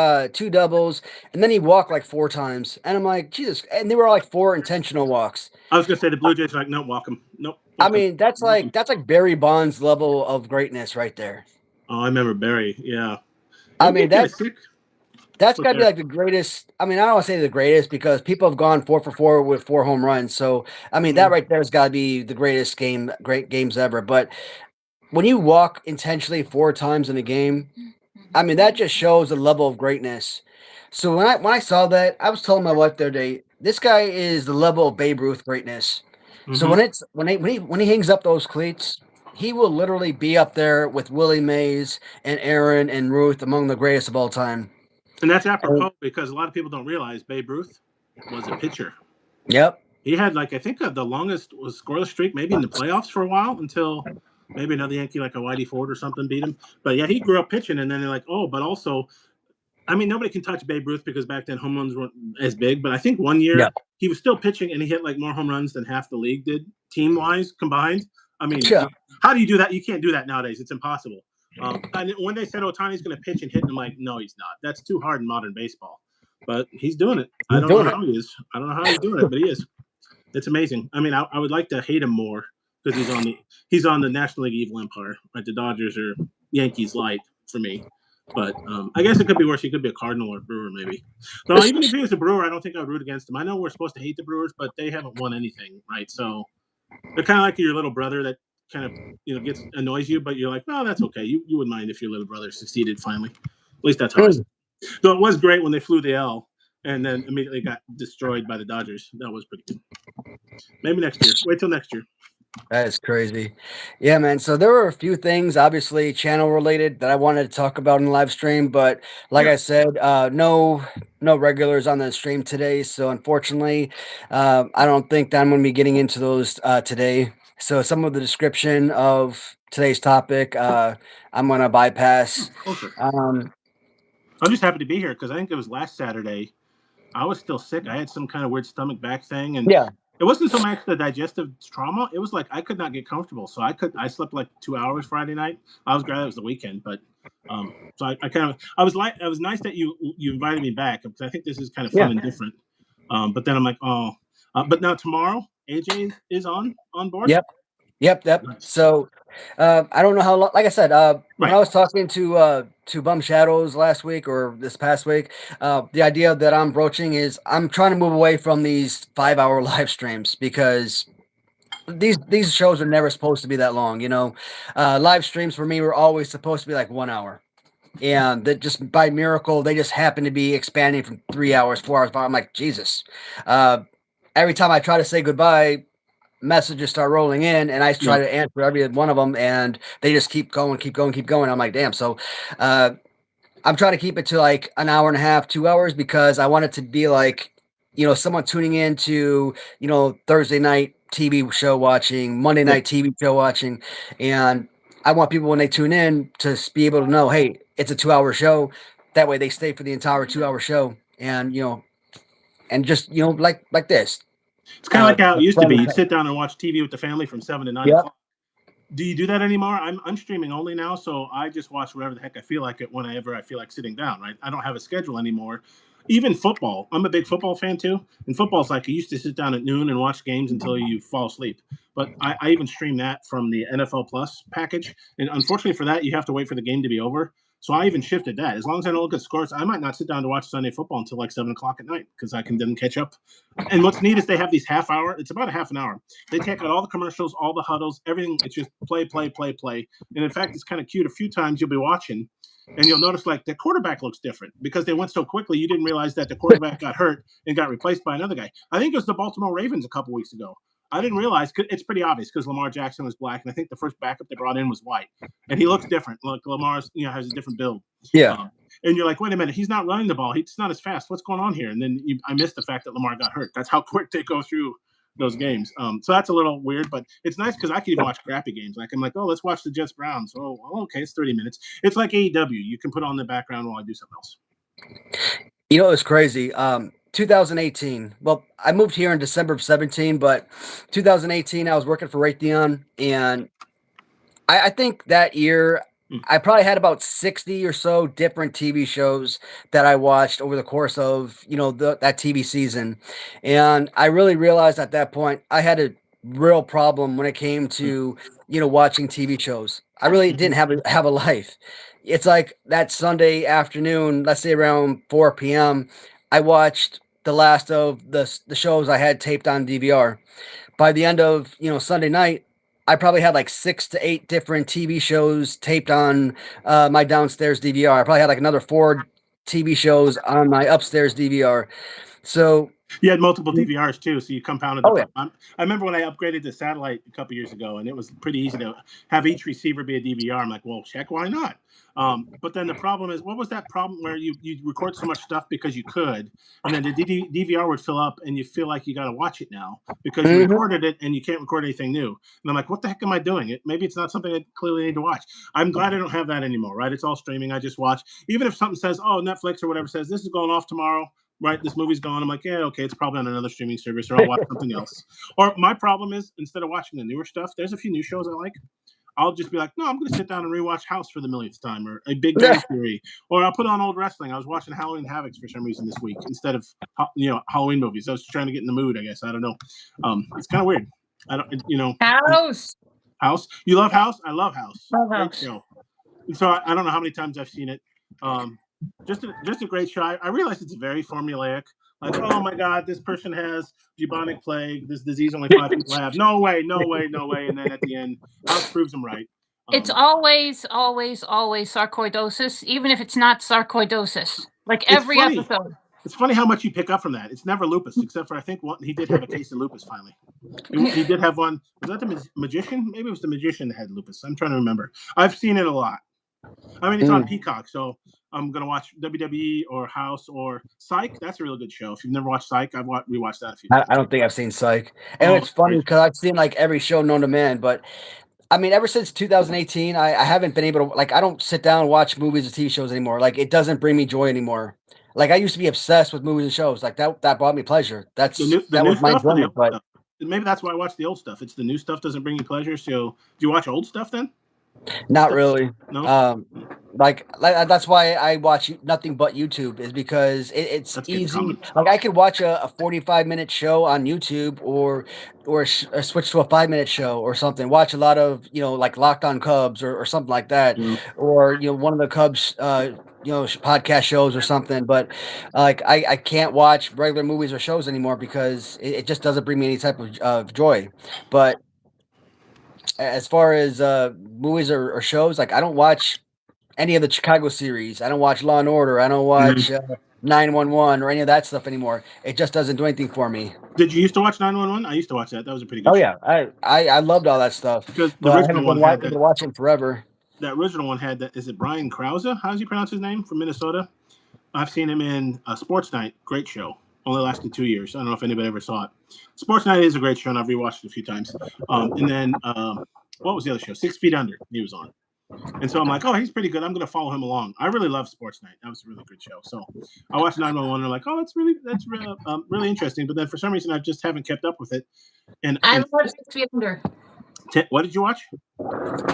A: doubles, and then he walked like 4 times. And I'm like, Jesus! And they were all like 4 intentional walks.
B: I was gonna say the Blue Jays are like, no, walk him. Nope.
A: I mean, that's like Barry Bonds level of greatness right there.
B: Oh, I remember Barry. Yeah.
A: I mean that's got to be like the greatest. I mean, I don't want to say the greatest because people have gone 4 for 4 with 4 home runs. So, I mean, that right there has got to be the great games ever. But when you walk intentionally 4 times in a game, I mean, that just shows the level of greatness. So when I saw that, I was telling my wife the other day, this guy is the level of Babe Ruth greatness. So
B: Mm-hmm.
A: when he hangs up those cleats, he will literally be up there with Willie Mays and Aaron and Ruth among the greatest of all time.
B: And that's
A: And,
B: apropos because a lot of people don't realize Babe Ruth was a pitcher.
A: yep.
B: He had like I think the longest was scoreless streak maybe in the playoffs for a while until maybe another Yankee like a Whitey Ford or something beat him. But yeah, he grew up pitching, and then they're like, oh, but also, I mean, nobody can touch Babe Ruth because back then home runs weren't as big. But I think one year
A: Yeah.
B: he was still pitching, and he hit like more home runs than half the league did team wise combined. I mean,
A: Yeah.
B: how do you do that? You can't do that nowadays. It's impossible. And when they said Otani's going to pitch and hit, I'm like, no, he's not. That's too hard in modern baseball. But he's doing it. I
A: He's
B: don't know
A: doing it.
B: how he is. I don't know how he's doing it, but he is. It's amazing. I mean, I would like to hate him more because he's on the National League Evil Empire. Right, the Dodgers are Yankees light for me. But I guess it could be worse. He could be a Cardinal or a Brewer, maybe. So even if he was a Brewer, I don't think I'd root against him. I know we're supposed to hate the Brewers, but they haven't won anything, right? So they're kind of like your little brother that kind of annoys you, but you're like, no, that's okay. You wouldn't mind if your little brother succeeded finally. At least that's how I see it. So it was great when they flew the L and then immediately got destroyed by the Dodgers. That was pretty good. Maybe next year. Wait till next year.
A: That is crazy. Yeah, man. So there were a few things, obviously channel related, that I wanted to talk about in the live stream, but like I said, no regulars on the stream today. So unfortunately, I don't think that I'm going to be getting into those today. So some of the description of today's topic, I'm going to bypass.
B: Okay.
A: Um,
B: I'm just happy to be here because I think it was last Saturday. I was still sick. I had some kind of weird stomach back thing, and
A: yeah,
B: it wasn't so much the digestive trauma. It was like I could not get comfortable, so I slept like 2 hours Friday night. I was glad it was the weekend, but so I was nice that you invited me back because I think this is kind of fun and different. But then I'm like, oh, but now tomorrow AJ is on board.
A: Yep. Nice. So I don't know how long, like I said, when I was talking to Bum Shadows last week or this past week, the idea that I'm broaching is I'm trying to move away from these 5-hour live streams because these shows are never supposed to be that long. Live streams for me were always supposed to be like 1 hour. And that just by miracle, they just happen to be expanding from 3 hours, 4 hours. I'm like, Jesus. Every time I try to say goodbye, messages start rolling in, and I try to answer every one of them, and they just keep going. I'm like, damn. So I'm trying to keep it to like an hour and a half, 2 hours, because I want it to be like, someone tuning in to, Thursday night TV show watching, Monday night TV show watching. And I want people when they tune in to be able to know, hey, it's a 2-hour show. That way they stay for the entire 2-hour show. And, and just, like this.
B: It's kind of like how it used to be. You'd sit down and watch TV with the family from 7 to 9 o'clock. Do you do that anymore? I'm streaming only now, so I just watch whatever the heck I feel like it whenever I feel like sitting down, right? I don't have a schedule anymore. Even football. I'm a big football fan too. And football's like you used to sit down at noon and watch games until you fall asleep. But I even stream that from the NFL Plus package. And unfortunately for that, you have to wait for the game to be over. So I even shifted that. As long as I don't look at scores, I might not sit down to watch Sunday football until like 7 o'clock at night because I can then catch up. And what's neat is they have these half hour. It's about a half an hour. They take out all the commercials, all the huddles, everything. It's just play. And in fact, it's kind of cute. A few times you'll be watching and you'll notice like the quarterback looks different because they went so quickly. You didn't realize that the quarterback got hurt and got replaced by another guy. I think it was the Baltimore Ravens a couple weeks ago. I didn't realize it's pretty obvious because Lamar Jackson was black, and I think the first backup they brought in was white, and he looks different. Like Lamar's, has a different build.
A: Yeah.
B: And you're like, wait a minute, he's not running the ball. He's not as fast. What's going on here? And then I missed the fact that Lamar got hurt. That's how quick they go through those games. So that's a little weird, but it's nice because I can even watch crappy games. Like I'm like, oh, let's watch the Jets Browns. Oh, okay, it's 30 minutes. It's like AEW. You can put on the background while I do something else.
A: It's crazy. 2018. Well, I moved here in December of 17, but 2018, I was working for Raytheon, and I think that year I probably had about 60 or so different TV shows that I watched over the course of, that TV season. And I really realized at that point I had a real problem when it came to, watching TV shows. I really didn't have a life. It's like that Sunday afternoon, let's say around 4 p.m., I watched the last of the shows I had taped on DVR. By the end of, Sunday night, I probably had like 6 to 8 different TV shows taped on my downstairs DVR. I probably had like another 4 TV shows on my upstairs DVR. So
B: You had multiple DVRs too, so you compounded the
A: oh yeah.
B: problem. I remember when I upgraded to satellite a couple years ago, and it was pretty easy to have each receiver be a DVR. I'm like, well, check, why not? But then the problem is, what was that problem where you record so much stuff because you could, and then the DVR would fill up, and you feel like you got to watch it now because you recorded it and you can't record anything new. And I'm like, what the heck am I doing? Maybe it's not something I clearly need to watch. I'm glad I don't have that anymore, right? It's all streaming. I just watch. Even if something says, oh, Netflix or whatever says this is going off tomorrow, right, this movie's gone. I'm like, yeah, okay, it's probably on another streaming service, or I'll watch something else. Or my problem is, instead of watching the newer stuff, there's a few new shows I like. I'll just be like, no, I'm going to sit down and rewatch House for the millionth time, or a Big Bang Theory, or I'll put on old wrestling. I was watching Halloween Havoc for some reason this week instead of Halloween movies. I was trying to get in the mood, I guess. I don't know. It's kind of weird. I don't, House. You love House? I love House. Great show. So I don't know how many times I've seen it. Just a great show. I realize it's very formulaic. Like, oh my God, this person has bubonic plague. This disease only 5 people have. No way. And then at the end, House proves them right.
C: It's always sarcoidosis, even if it's not sarcoidosis. Like every episode.
B: It's funny how much you pick up from that. It's never lupus, except for I think he did have a case of lupus finally. He did have one. Was that the magician? Maybe it was the magician that had lupus. I'm trying to remember. I've seen it a lot. I mean, it's on Peacock, so I'm going to watch WWE or House or Psych. That's a really good show. If you've never watched Psych, I've rewatched that a few times.
A: I don't think I've seen Psych. And it's funny because I've seen like every show known to man, but I mean, ever since 2018, I haven't been able to, like, I don't sit down and watch movies or TV shows anymore. Like, it doesn't bring me joy anymore. Like, I used to be obsessed with movies and shows. Like, that brought me pleasure. That was my enjoyment. But
B: maybe that's why I watch the old stuff. It's the new stuff doesn't bring you pleasure. So, do you watch old stuff then?
A: Not really.
B: No.
A: Like that's why I watch nothing but YouTube, is because it's easy. Like, I could watch a 45-minute show on YouTube or switch to a 5-minute show or something. Watch a lot of like Locked On Cubs or something like that, or one of the Cubs podcast shows or something. But like I can't watch regular movies or shows anymore because it just doesn't bring me any type of joy. But as far as movies or shows, like, I don't watch any of the Chicago series. I don't watch Law and Order. I don't watch 911 or any of that stuff anymore. It just doesn't do anything for me.
B: Did you used to watch 911? I used to watch that. That was a pretty good show.
A: Yeah, I loved all that stuff.
B: Because the original one had that.
A: Been watching forever.
B: That original one had that. Is it Brian Krause? How does he pronounce his name? From Minnesota. I've seen him in Sports Night. Great show. Only lasted 2 years. I don't know if anybody ever saw it. Sports Night is a great show, and I've rewatched it a few times. And then what was the other show? 6 Feet Under. He was on. And so I'm like, oh, he's pretty good. I'm going to follow him along. I really love Sports Night. That was a really good show. So I watched 911 and I'm like, oh, that's really interesting. But then for some reason, I just haven't kept up with it. And
C: I love 6 Feet Under.
B: What did you watch?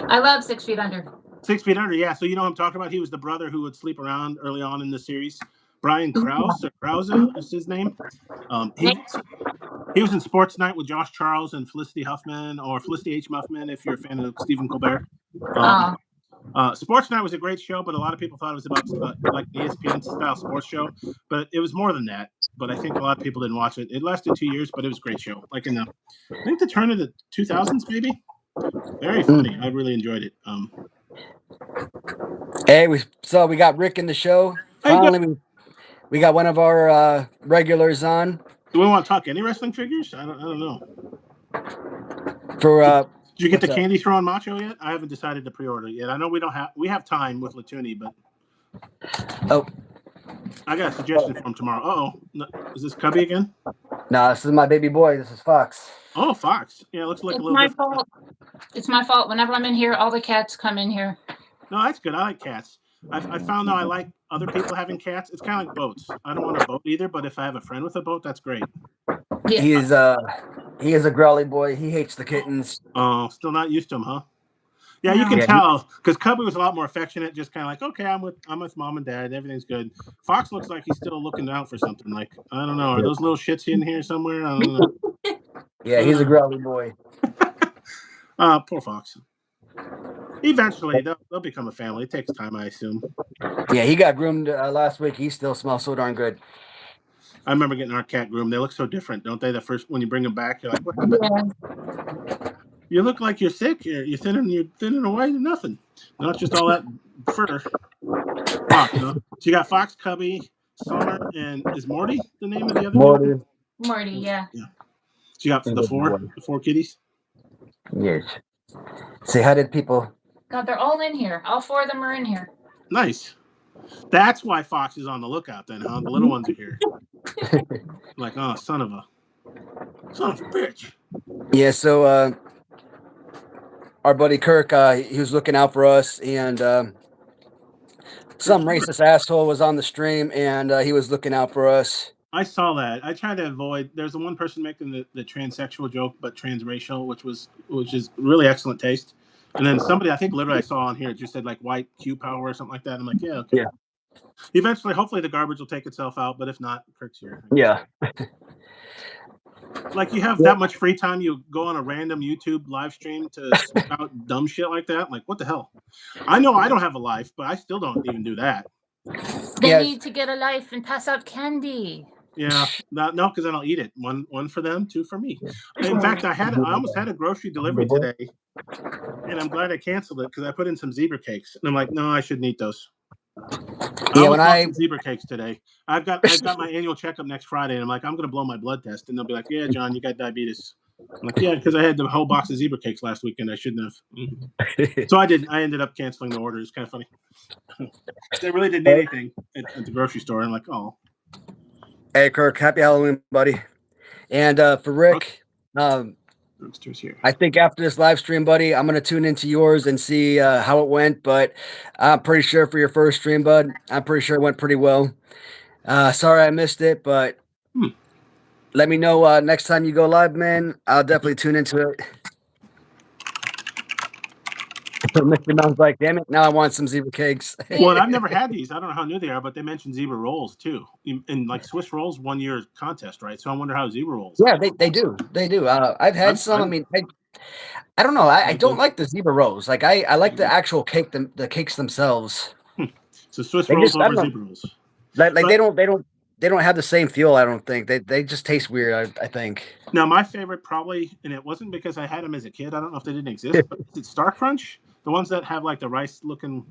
C: I love 6 Feet Under.
B: 6 Feet Under, yeah. So you know what I'm talking about? He was the brother who would sleep around early on in the series. Brian Krause is his name. He was in Sports Night with Josh Charles and Felicity Huffman, or Felicity H. Muffman, if you're a fan of Stephen Colbert. Sports Night was a great show, but a lot of people thought it was about like the ESPN style sports show. But it was more than that. But I think a lot of people didn't watch it. It lasted 2 years, but it was a great show. Like I think the turn of the 2000s, maybe. Very funny. I really enjoyed it.
A: Hey, we got Rick in the show. Finally, we got one of our regulars on.
B: Do we want to talk any wrestling figures? I don't know.
A: Did
B: you get the candy throwing macho yet? I haven't decided to pre-order yet. I know we have time with Latuni, but I got a suggestion for him tomorrow. Is this Cubby again?
A: No, this is my baby boy. This is Fox.
B: Oh, Fox. Yeah, it looks like
C: it's
B: a little
C: my fault. It's my fault. Whenever I'm in here, all the cats come in here.
B: No, that's good. I like cats. I found out I like other people having cats. It's kind of like boats. I don't want a boat either, but if I have a friend with a boat, that's great.
A: Yeah. He is a growly boy. He hates the kittens.
B: Oh, still not used to them, huh? Yeah, you can tell, because Cubby was a lot more affectionate, just kind of like, okay, I'm with mom and dad, everything's good. Fox looks like he's still looking out for something. Like, I don't know, are those little shits in here somewhere? I don't know.
A: Yeah, he's a growly boy.
B: Poor Fox. Eventually, they'll become a family. It takes time, I assume.
A: Yeah, he got groomed last week. He still smells so darn good.
B: I remember getting our cat groomed. They look so different, don't they? The first, when you bring them back, you're like, what happened? Yeah. You look like you're sick. You're thinning away to nothing. Not just all that fur. Fox, huh? So you got Fox, Cubby, Summer, and is Morty the name of the other
A: Morty.
B: new?
C: Marty, yeah.
B: Yeah. So you got the four kitties.
A: Yes. See, how did people?
C: God, they're all in here. All 4 of them are in here.
B: Nice. That's why Fox is on the lookout then, huh? The little ones are here. Like, oh, son of a bitch.
A: Yeah. So, our buddy Kirk, he was looking out for us, and some racist asshole was on the stream, and he was looking out for us.
B: I saw that. I tried to avoid. There's the one person making the transsexual joke, but transracial, which is really excellent taste. And then somebody, I think, literally, I saw on here, just said like white Q power or something like that. I'm like, yeah, okay.
A: Yeah.
B: Eventually, hopefully, the garbage will take itself out. But if not, Kirk's here.
A: Yeah.
B: Like you have that much free time, you go on a random YouTube live stream to spout dumb shit like that. Like, what the hell? I know I don't have a life, but I still don't even do that.
C: They need to get a life and pass out candy.
B: Yeah, no, because I don't eat it. One for them, 2 for me. In fact, I almost had a grocery delivery today, and I'm glad I canceled it because I put in some zebra cakes, and I'm like, no, I shouldn't eat those.
A: Yeah, when I
B: some zebra cakes today, I've got my annual checkup next Friday, and I'm like, I'm gonna blow my blood test, and they'll be like, yeah, John, you got diabetes. I'm like, yeah, because I had the whole box of zebra cakes last weekend. I shouldn't have. So I didn't. I ended up canceling the order. It's kind of funny. They really didn't need anything at the grocery store. I'm like, oh.
A: Hey, Kirk, happy Halloween, buddy. And for Rick, I think after this live stream, buddy, I'm going to tune into yours and see how it went. But I'm pretty sure for your first stream, bud, I'm pretty sure it went pretty well. Sorry I missed it, but let me know next time you go live, man. I'll definitely tune into it. Mr. Moun's like, damn it, now I want some zebra cakes.
B: Well, I've never had these. I don't know how new they are, but they mentioned zebra rolls too. In like Swiss rolls 1 year contest, right? So I wonder how zebra rolls.
A: Yeah, they do. They do. I've had some. I mean, I don't know. I don't like the zebra rolls. Like I like the actual cake, the cakes themselves.
B: So Swiss rolls over zebra rolls.
A: Like they don't have the same feel. I don't think they just taste weird. I think.
B: Now my favorite probably, and it wasn't because I had them as a kid. I don't know if they didn't exist, but is it Star Crunch? The ones that have like the rice looking.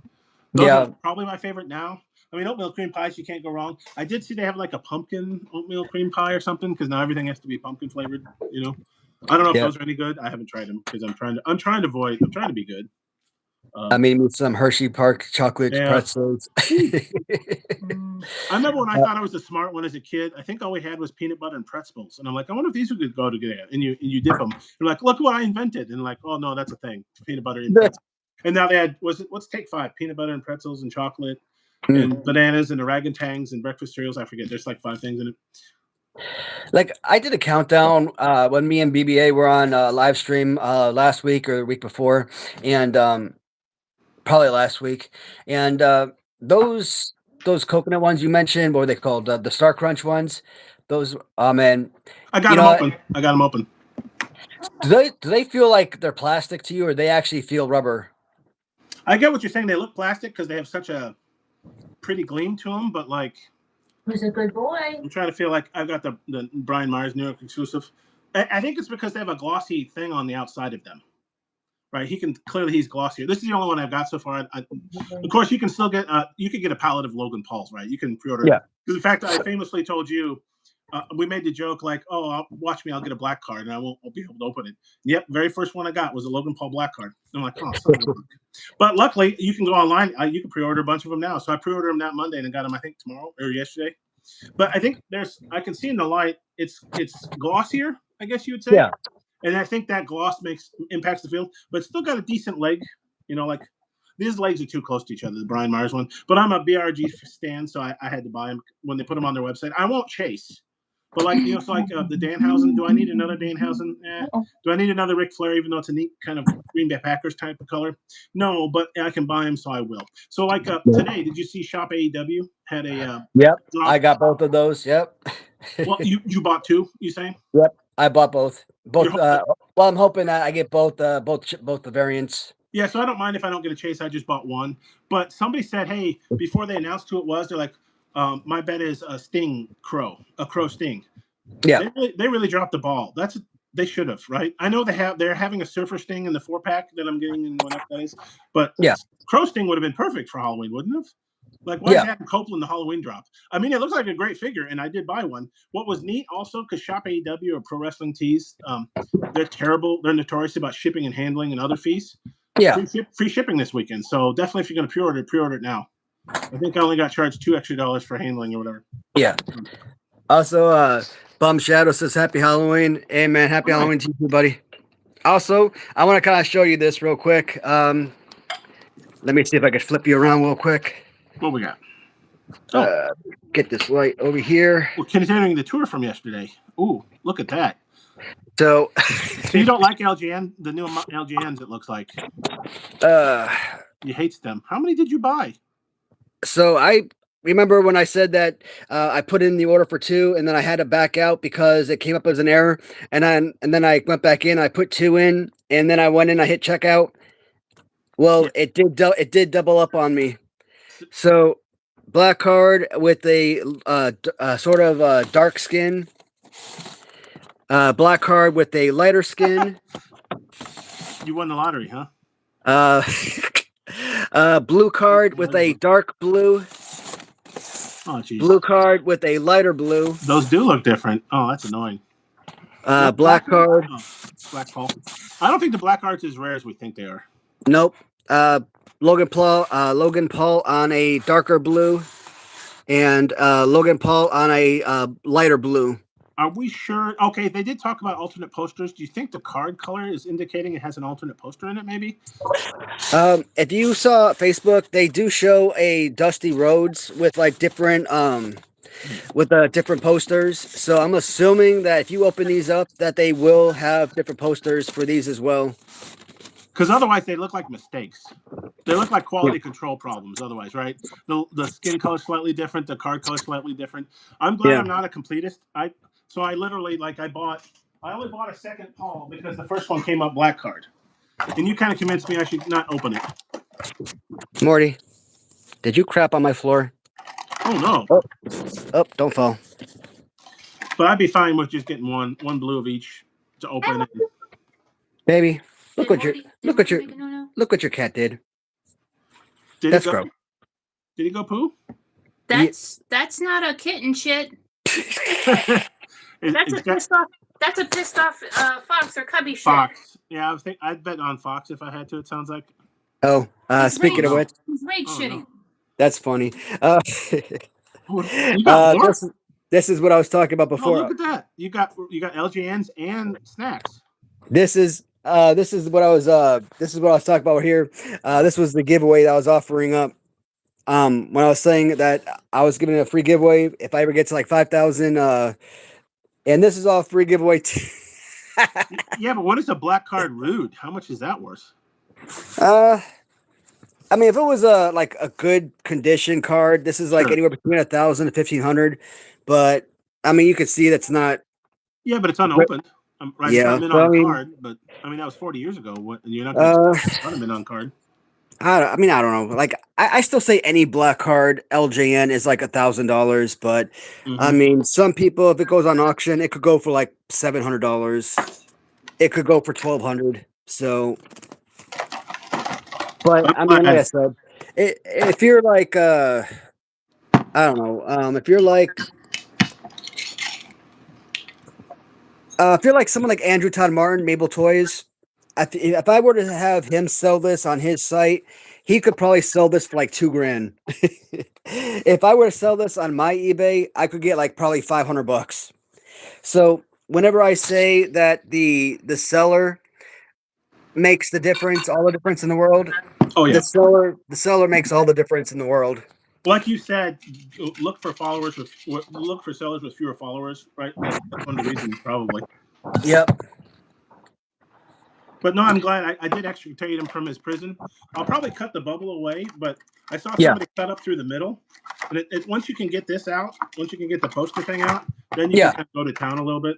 B: Those are probably my favorite now. I mean, oatmeal cream pies, you can't go wrong. I did see they have like a pumpkin oatmeal cream pie or something because now everything has to be pumpkin flavored. You know, I don't know if those are any good. I haven't tried them because I'm trying to be good.
A: I mean, with some Hershey Park chocolate pretzels.
B: I remember when I thought I was a smart one as a kid. I think all we had was peanut butter and pretzels, and I'm like, I wonder if these would go together. And you dip them. You're like, look what I invented, and like, oh no, that's a thing, peanut butter and pretzels. And now they had what's take 5? Peanut butter and pretzels and chocolate and bananas and orangutans and breakfast cereals. I forget. There's like 5 things in it.
A: Like I did a countdown when me and BBA were on live stream last week or the week before, and probably last week. And those coconut ones you mentioned, what were they called? The Star Crunch ones. Those, man.
B: I got them open. I got them open.
A: Do they feel like they're plastic to you, or they actually feel rubber?
B: I get what you're saying. They look plastic because they have such a pretty gleam to them, but like,
C: who's a good boy?
B: I'm trying to feel like I've got the Brian Myers New York exclusive. I think it's because they have a glossy thing on the outside of them, right? He's glossier. This is the only one I've got so far. Of course, you can still get you could get a pallet of Logan Pauls, right? You can pre-order. Yeah. Because in fact, I famously told you. We made the joke like, "Oh, watch me! I'll get a black card, and I won't be able to open it." Yep, very first one I got was a Logan Paul black card. I'm like, "Oh, but luckily you can go online. You can pre-order a bunch of them now. So I pre-ordered them that Monday and got them I think tomorrow or yesterday. But I think I can see in the light it's glossier, I guess you would say. Yeah. And I think that gloss impacts the feel, but it's still got a decent leg. You know, like these legs are too close to each other, the Brian Myers one. But I'm a BRG stan, so I had to buy them when they put them on their website. I won't chase. But like, you know, it's like the Danhausen. Do I need another Danhausen? Do I need another Ric Flair, even though it's a neat kind of Green Bay Packers type of color? No, but I can buy them, so I will. So like today, did you see Shop AEW had a
A: Yep, drop? I got both of those. Yep.
B: Well, you bought 2, you saying?
A: Yep, I bought both. Well, I'm hoping I get both the variants.
B: Yeah, so I don't mind if I don't get a chase. I just bought 1. But somebody said, hey, before they announced who it was, they're like, my bet is a crow sting.
A: Yeah,
B: they really dropped the ball. They should have, right? I know they're having a surfer sting in the 4-pack that I'm getting in whatever that is, but yeah, crow sting would have been perfect for Halloween, wouldn't it? Like, why is Adam Copeland the Halloween drop? I mean, it looks like a great figure, and I did buy one. What was neat also, because Shop AEW or Pro Wrestling Tees, they're terrible. They're notorious about shipping and handling and other fees.
A: Yeah.
B: Free shipping this weekend. So definitely, if you're going to pre-order it now. I think I only got charged $2 extra for handling or whatever.
A: Yeah. Also, Bum Shadow says Happy Halloween. Hey man, Happy Halloween to you, buddy. Also, I want to kind of show you this real quick. Let me see if I can flip you around real quick.
B: What we got?
A: Get this light over here.
B: We're continuing the tour from yesterday. Ooh, look at that.
A: So
B: you don't like LGN, the new LGNs, it looks like. You hate them. How many did you buy?
A: So I remember when I said that I put in the order for 2 and then I had to back out because it came up as an error. And then I went back in, I put 2 in, and then I went in, I hit checkout. Well, it did double up on me. So black card with a sort of dark skin. Black card with a lighter skin.
B: You won the lottery, huh?
A: Blue card with a dark blue.
B: Oh, geez.
A: Blue card with a lighter blue.
B: Those do look different. Oh, that's annoying.
A: Black card.
B: Oh, Black Paul. I don't think the black cards as rare as we think they are.
A: Nope. Logan Paul on a darker blue, and Logan Paul on a lighter blue.
B: Are we sure? Okay, they did talk about alternate posters. Do you think the card color is indicating it has an alternate poster in it, maybe?
A: If you saw Facebook, they do show a Dusty Rhodes with like different different posters. So I'm assuming that if you open these up, that they will have different posters for these as well.
B: Because otherwise, they look like mistakes. They look like quality control problems. Otherwise, right? The skin color slightly different. The card color slightly different. I'm glad I'm not a completist. So I literally, I only bought a second Paul because the first one came up black card. And you kind of convinced me I should not open it.
A: Morty, did you crap on my floor?
B: Oh, no.
A: Oh, don't fall.
B: But I'd be fine with just getting one blue of each to open it.
A: Baby, look what your cat did. That's gross.
B: Did he go poo?
C: That's not a kitten shit. That's a pissed off fox or cubby shit.
B: Fox. Yeah, I'd bet on Fox if I had to. It sounds like.
A: Oh, speaking of which,
C: he's rage shitting.
B: No.
A: That's funny.
B: You got more?
A: This is what I was talking about before.
B: Oh, look at that! You got LGNs and snacks.
A: This is what I was talking about here. This was the giveaway that I was offering up. When I was saying that I was giving a free giveaway if I ever get to like 5,000, and this is all free giveaway.
B: Yeah, but what is a black card rude? How much is that worth?
A: I mean, if it was like a good condition card, this is like anywhere between 1,000 to 1,500. But I mean, you can see that's not.
B: Yeah, but it's unopened. Right,
A: yeah,
B: it's not been on card, but I mean that was 40 years ago. What you're not going to been on card.
A: I mean, I don't know. Like, I still say any black card LJN is like $1,000, but I mean, some people, if it goes on auction, it could go for like $700. It could go for $1,200. So, but I mean, like I said, if you're like, I don't know, if you're like someone like Andrew Todd Martin, Mabel Toys. If I were to have him sell this on his site, he could probably sell this for like $2,000. If I were to sell this on my eBay, I could get like probably $500. So whenever I say that the seller makes the difference, all the difference in the world, the seller makes all the difference in the world.
B: Like you said, look for sellers with fewer followers, right? That's one of the reasons, probably.
A: Yep.
B: But no, I'm glad I did extricate him from his prison. I'll probably cut the bubble away, but I saw somebody cut up through the middle. And once you can get this out, once you can get the poster thing out, then you can kind of go to town a little bit.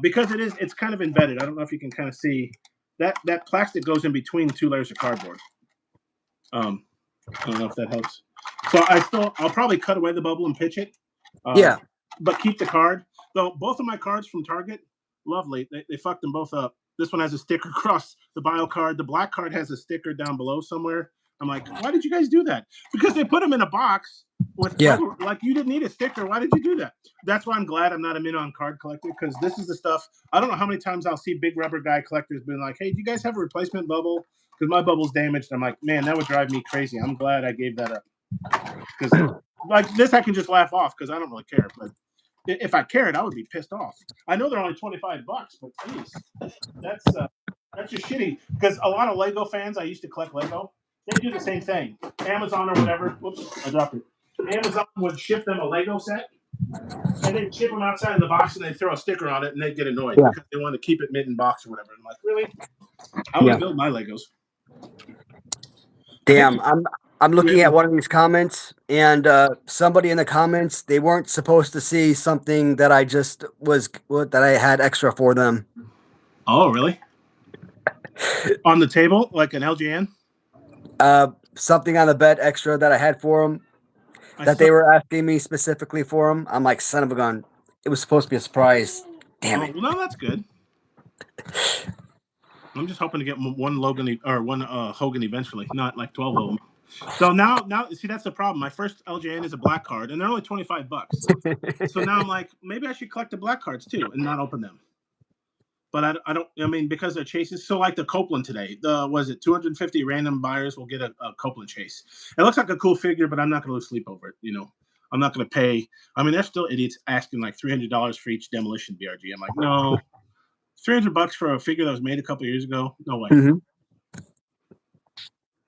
B: Because it's kind of embedded. I don't know if you can kind of see that plastic goes in between 2 layers of cardboard. I don't know if that helps. So I'll probably cut away the bubble and pitch it. But keep the card. Though both of my cards from Target, lovely. They fucked them both up. This one has a sticker across the bio card. The black card has a sticker down below somewhere. I'm like, why did you guys do that? Because they put them in a box with like you didn't need a sticker. Why did you do that? That's why I'm glad I'm not a Min-On card collector, because this is the stuff. I don't know how many times I'll see big rubber guy collectors being like, hey, do you guys have a replacement bubble? Because my bubble's damaged. I'm like, man, that would drive me crazy. I'm glad I gave that up. Because like this, I can just laugh off because I don't really care. But if I cared, I would be pissed off. I know they're only $25, but geez, that's just shitty. Because a lot of Lego fans, I used to collect Lego. They do the same thing. Amazon or whatever. Whoops, I dropped it. Amazon would ship them a Lego set, and they'd ship them outside of the box, and they'd throw a sticker on it, and they'd get annoyed because they want to keep it mint in box or whatever. I'm like, really? I want to build my Legos.
A: Damn, I'm looking at one of these comments, and somebody in the comments, they weren't supposed to see something that I just that I had extra for them.
B: Oh, really? On the table, like an LGN?
A: Something on the bed extra that I had for them. They were asking me specifically for them. I'm like, son of a gun. It was supposed to be a surprise. Damn it.
B: Well, no, that's good. I'm just hoping to get one Logan or one Hogan eventually, not like 12 of them. So now, see, that's the problem. My first LJN is a black card, and they're only $25. So now I'm like, maybe I should collect the black cards too and not open them. But I don't. I mean, because they're chases. So like the Copeland today, was it 250 random buyers will get a Copeland chase. It looks like a cool figure, but I'm not going to lose sleep over it. You know, I'm not going to pay. I mean, there's still idiots asking like $300 for each demolition BRG. I'm like, no, $300 for a figure that was made a couple years ago. No way.
A: Mm-hmm.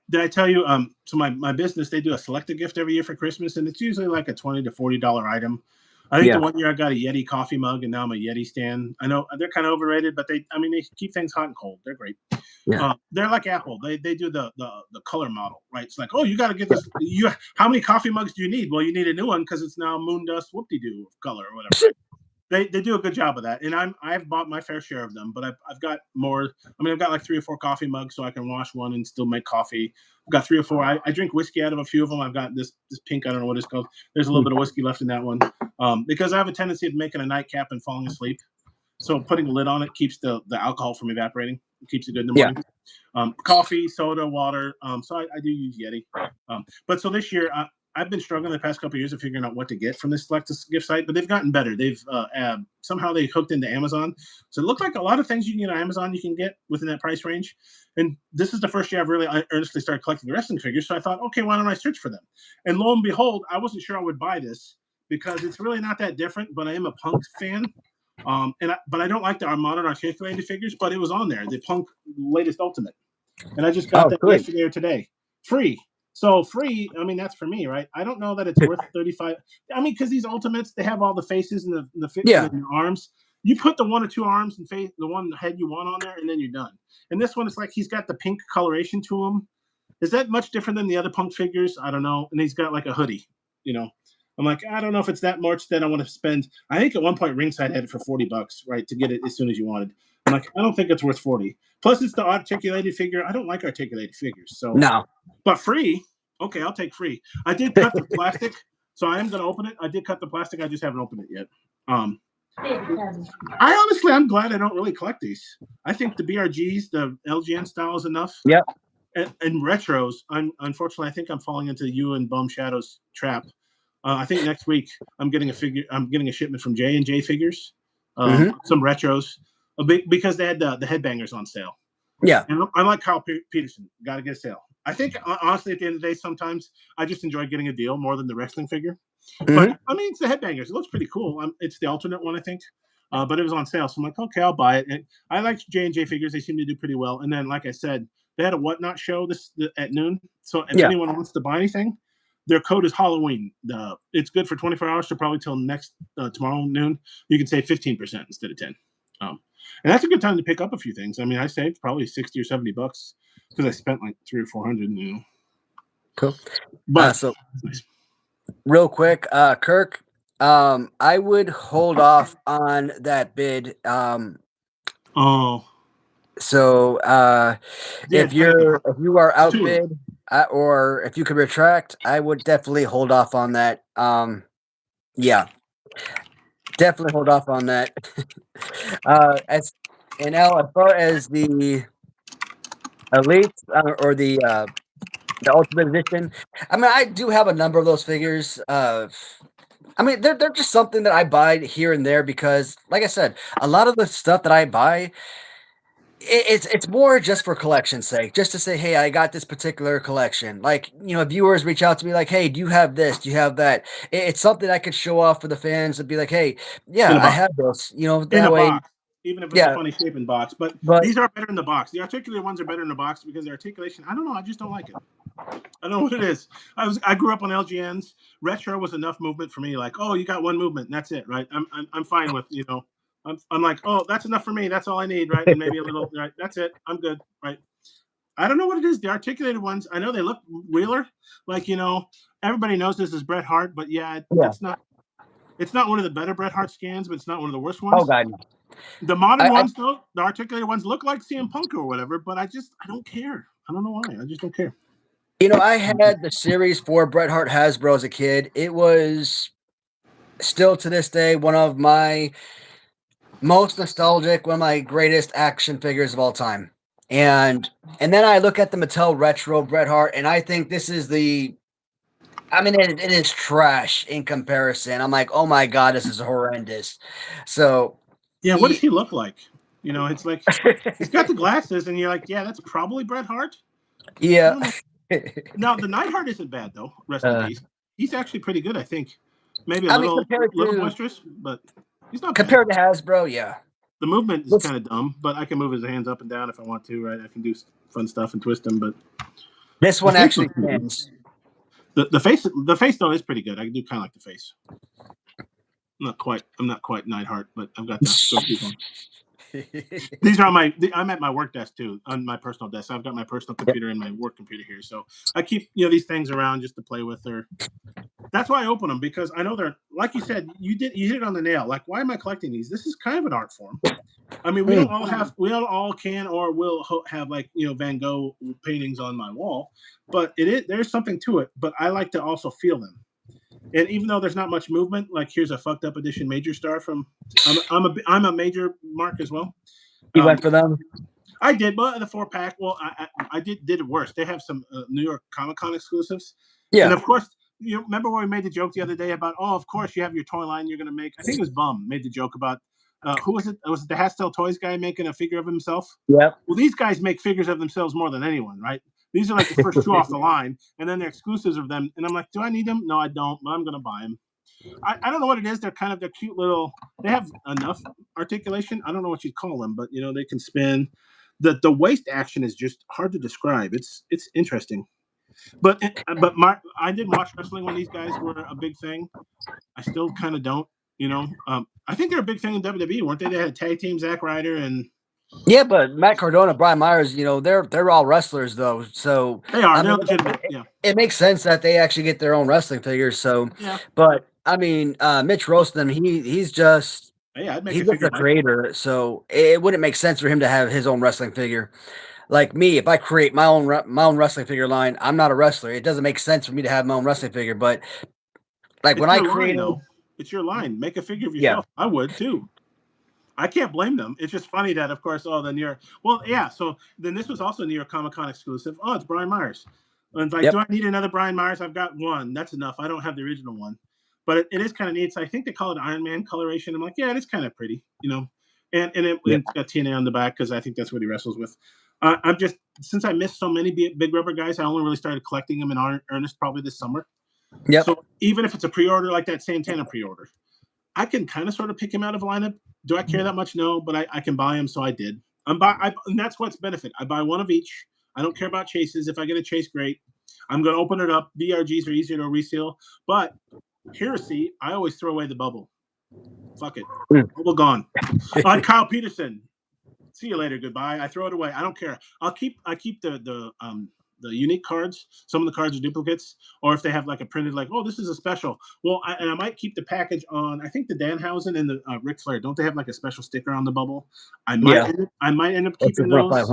B: Did I tell you? So my business, they do a selected gift every year for Christmas, and it's usually like a $20 to $40 item. I think the one year I got a Yeti coffee mug, and now I'm a Yeti stand. I know they're kind of overrated, but they keep things hot and cold. They're great. Yeah. They're like Apple. They do the color model, right? It's like, oh, you got to get this. How many coffee mugs do you need? Well, you need a new one because it's now moon dust whoop-de-doo color or whatever. They do a good job of that, and I've bought my fair share of them, but I've got more. I mean, I've got like 3 or 4 coffee mugs, so I can wash one and still make coffee. I've got 3 or 4. I drink whiskey out of a few of them. I've got this pink. I don't know what it's called. There's a little bit of whiskey left in that one, because I have a tendency of making a nightcap and falling asleep. So putting a lid on it keeps the alcohol from evaporating. It keeps it good in the morning. Coffee, soda, water. So I do use Yeti. But so this year, I've been struggling the past couple of years of figuring out what to get from this select gift site, but they've gotten better. They've somehow they hooked into Amazon. So it looked like a lot of things you can get on Amazon you can get within that price range. And this is the first year I've really earnestly started collecting wrestling figures. So I thought, okay, why don't I search for them? And lo and behold, I wasn't sure I would buy this because it's really not that different, but I am a Punk fan. But I don't like the modern articulated figures, but it was on there, the Punk latest Ultimate. And I just got that yesterday or today. Free. So free, I mean, that's for me, right? I don't know that it's worth $35. I mean, because these Ultimates, they have all the faces and the figures in your arms. You put the 1 or 2 arms and face, the one head you want on there, and then you're done. And this one, it's like he's got the pink coloration to him. Is that much different than the other Punk figures? I don't know. And he's got like a hoodie, you know. I'm like, I don't know if it's that much that I want to spend. I think at one point Ringside had it for $40, right, to get it as soon as you wanted. I'm like, I don't think it's worth 40. Plus, it's the articulated figure. I don't like articulated figures. So
A: no.
B: But free, okay, I'll take free. I did cut the plastic, so I am going to open it. I did cut the plastic. I just haven't opened it yet. I'm glad I don't really collect these. I think the BRGs, the LGN style is enough.
A: Yep.
B: And retros, unfortunately, I think I'm falling into you and Bum Shadow's trap. I think next week I'm getting a shipment from J&J Figures, some retros, because they had the headbangers on sale.
A: Yeah,
B: and I like Kyle Peterson. Got to get a sale. I think honestly, at the end of the day, sometimes I just enjoy getting a deal more than the wrestling figure. But I mean, it's the headbangers. It looks pretty cool. It's the alternate one, I think. But it was on sale, so I'm like, okay, I'll buy it. And I like J&J Figures. They seem to do pretty well. And then, like I said, they had a Whatnot show at noon. So if anyone wants to buy anything, their code is Halloween. It's good for 24 hours, so probably till tomorrow noon. You can save 15% instead of 10. And that's a good time to pick up a few things. I mean, I saved probably $60 or $70 because I spent like $300 or $400. You know.
A: Cool.
B: But
A: so real quick, Kirk, I would hold off on that bid. So if you are outbid, or if you could retract, I would definitely hold off on that. Yeah, definitely hold off on that. As far as the elites or the the Ultimate Edition. I mean, I do have a number of those figures. I mean, they're just something that I buy here and there because, like I said, a lot of the stuff that I buy, it's more just for collection's sake, just to say, hey, I got this particular collection. Like, viewers reach out to me like, hey, do you have this? Do you have that? It's something I could show off for the fans and be like, hey,
B: In
A: yeah,
B: a
A: I
B: box.
A: have those.
B: In a
A: That way,
B: box, even if it's a
A: yeah.
B: funny shape in box. But
A: But
B: these are better in the box. The articulated ones are better in the box because the articulation, I don't know, I just don't like it. I don't know what it is. I grew up on LGNs. Retro was enough movement for me. Like, oh, you got one movement, and that's it, right? I'm fine with I'm like, oh, that's enough for me. That's all I need, right? And maybe a little, right? That's it. I'm good, right? I don't know what it is. The articulated ones, I know they look realer. Like everybody knows this is Bret Hart, but yeah,
A: yeah.
B: it's not. It's not one of the better Bret Hart scans, but it's not one of the worst
A: Oh
B: ones.
A: god, no.
B: The modern
A: I
B: ones, though, the articulated ones look like CM Punk or whatever, but I don't care. I don't know why. I just don't care.
A: I had the series for Bret Hart Hasbro as a kid. It was still to this day one of my most nostalgic, one of my greatest action figures of all time. And then I look at the Mattel Retro Bret Hart, and I think this is I mean, it is trash in comparison. I'm like, oh my god, this is horrendous. So,
B: Yeah, what does he look like? It's like he's got the glasses, and you're like, yeah, that's probably Bret Hart.
A: yeah.
B: Now the Neidhart isn't bad though. Rest in peace. He's actually pretty good, I think. Maybe a
A: I mean,
B: little boisterous, but he's not
A: compared
B: bad.
A: to Hasbro, yeah.
B: The movement is kind of dumb, but I can move his hands up and down if I want to, right? I can do fun stuff and twist them, but
A: This one actually spins.
B: The face though is pretty good. I do kind of like the face. I'm not quite Neidhart, but I've got the on. These are I'm at my work desk too, on my personal desk. I've got my personal computer and my work computer here, so I keep these things around just to play with. Or that's why I open them, because I know they're, like you said, you hit it on the nail. Like, why am I collecting these? This is kind of an art form. I mean, we don't all can or will have like Van Gogh paintings on my wall, but there's something to it. But I like to also feel them. And even though there's not much movement, like here's a fucked up edition Major Star from I'm a Major Mark as well.
A: You went for them?
B: I did, but the 4-pack. Well, I did it worse. They have some New York Comic Con exclusives.
A: Yeah.
B: And of course, remember when we made the joke the other day about, oh, of course you have your toy line you're going to make. I think it was Bum made the joke about who was it? Was it the Hastel Toys guy making a figure of himself?
A: Yeah.
B: Well, these guys make figures of themselves more than anyone, right? These are like the first two off the line, and then they're exclusives of them. And I'm like, do I need them? No, I don't, but I'm going to buy them. I don't know what it is. They're cute little. They have enough articulation. I don't know what you'd call them, but they can spin. The waist action is just hard to describe. It's interesting. But I didn't watch wrestling when these guys were a big thing. I still kind of don't. I think they're a big thing in WWE, weren't they? They had a tag team, Zack Ryder and.
A: Yeah, but Matt Cardona, Brian Myers, they're all wrestlers though. So
B: they are. They're legitimate. Yeah.
A: It makes sense that they actually get their own wrestling figures. So,
B: yeah.
A: But I mean, Mitch Roaston, he's just
B: he's
A: just a creator. So it wouldn't make sense for him to have his own wrestling figure. Like me, if I create my own wrestling figure line, I'm not a wrestler. It doesn't make sense for me to have my own wrestling figure. But like when I create,
B: it's your line. Make a figure of yourself. Yeah. I would too. I can't blame them. It's just funny that, of course, so then this was also New York Comic Con exclusive. Oh, it's Brian Myers. And it's like, do I need another Brian Myers? I've got one. That's enough. I don't have the original one. But it is kind of neat. So I think they call it Iron Man coloration. I'm like, yeah, it is kind of pretty, and it's got TNA on the back because I think that's what he wrestles with. I'm just, since I missed so many big rubber guys, I only really started collecting them in earnest probably this summer.
A: Yeah. So
B: even if it's a pre-order like that Santana pre-order, I can kind of sort of pick him out of a lineup. Do I care that much? No, but I can buy him, so I did. And that's what's benefit. I buy one of each. I don't care about chases. If I get a chase, great. I'm going to open it up. BRGs are easier to reseal. But heresy, I always throw away the bubble. Fuck it. Bubble gone. On Kyle Peterson. See you later. Goodbye. I throw it away. I don't care. I keep the unique cards. Some of the cards are duplicates, or if they have like a printed, like, oh, this is a special. Well, I might keep the package on. I think the Danhausen and the Ric Flair, don't they have like a special sticker on the bubble? I might end up keeping those,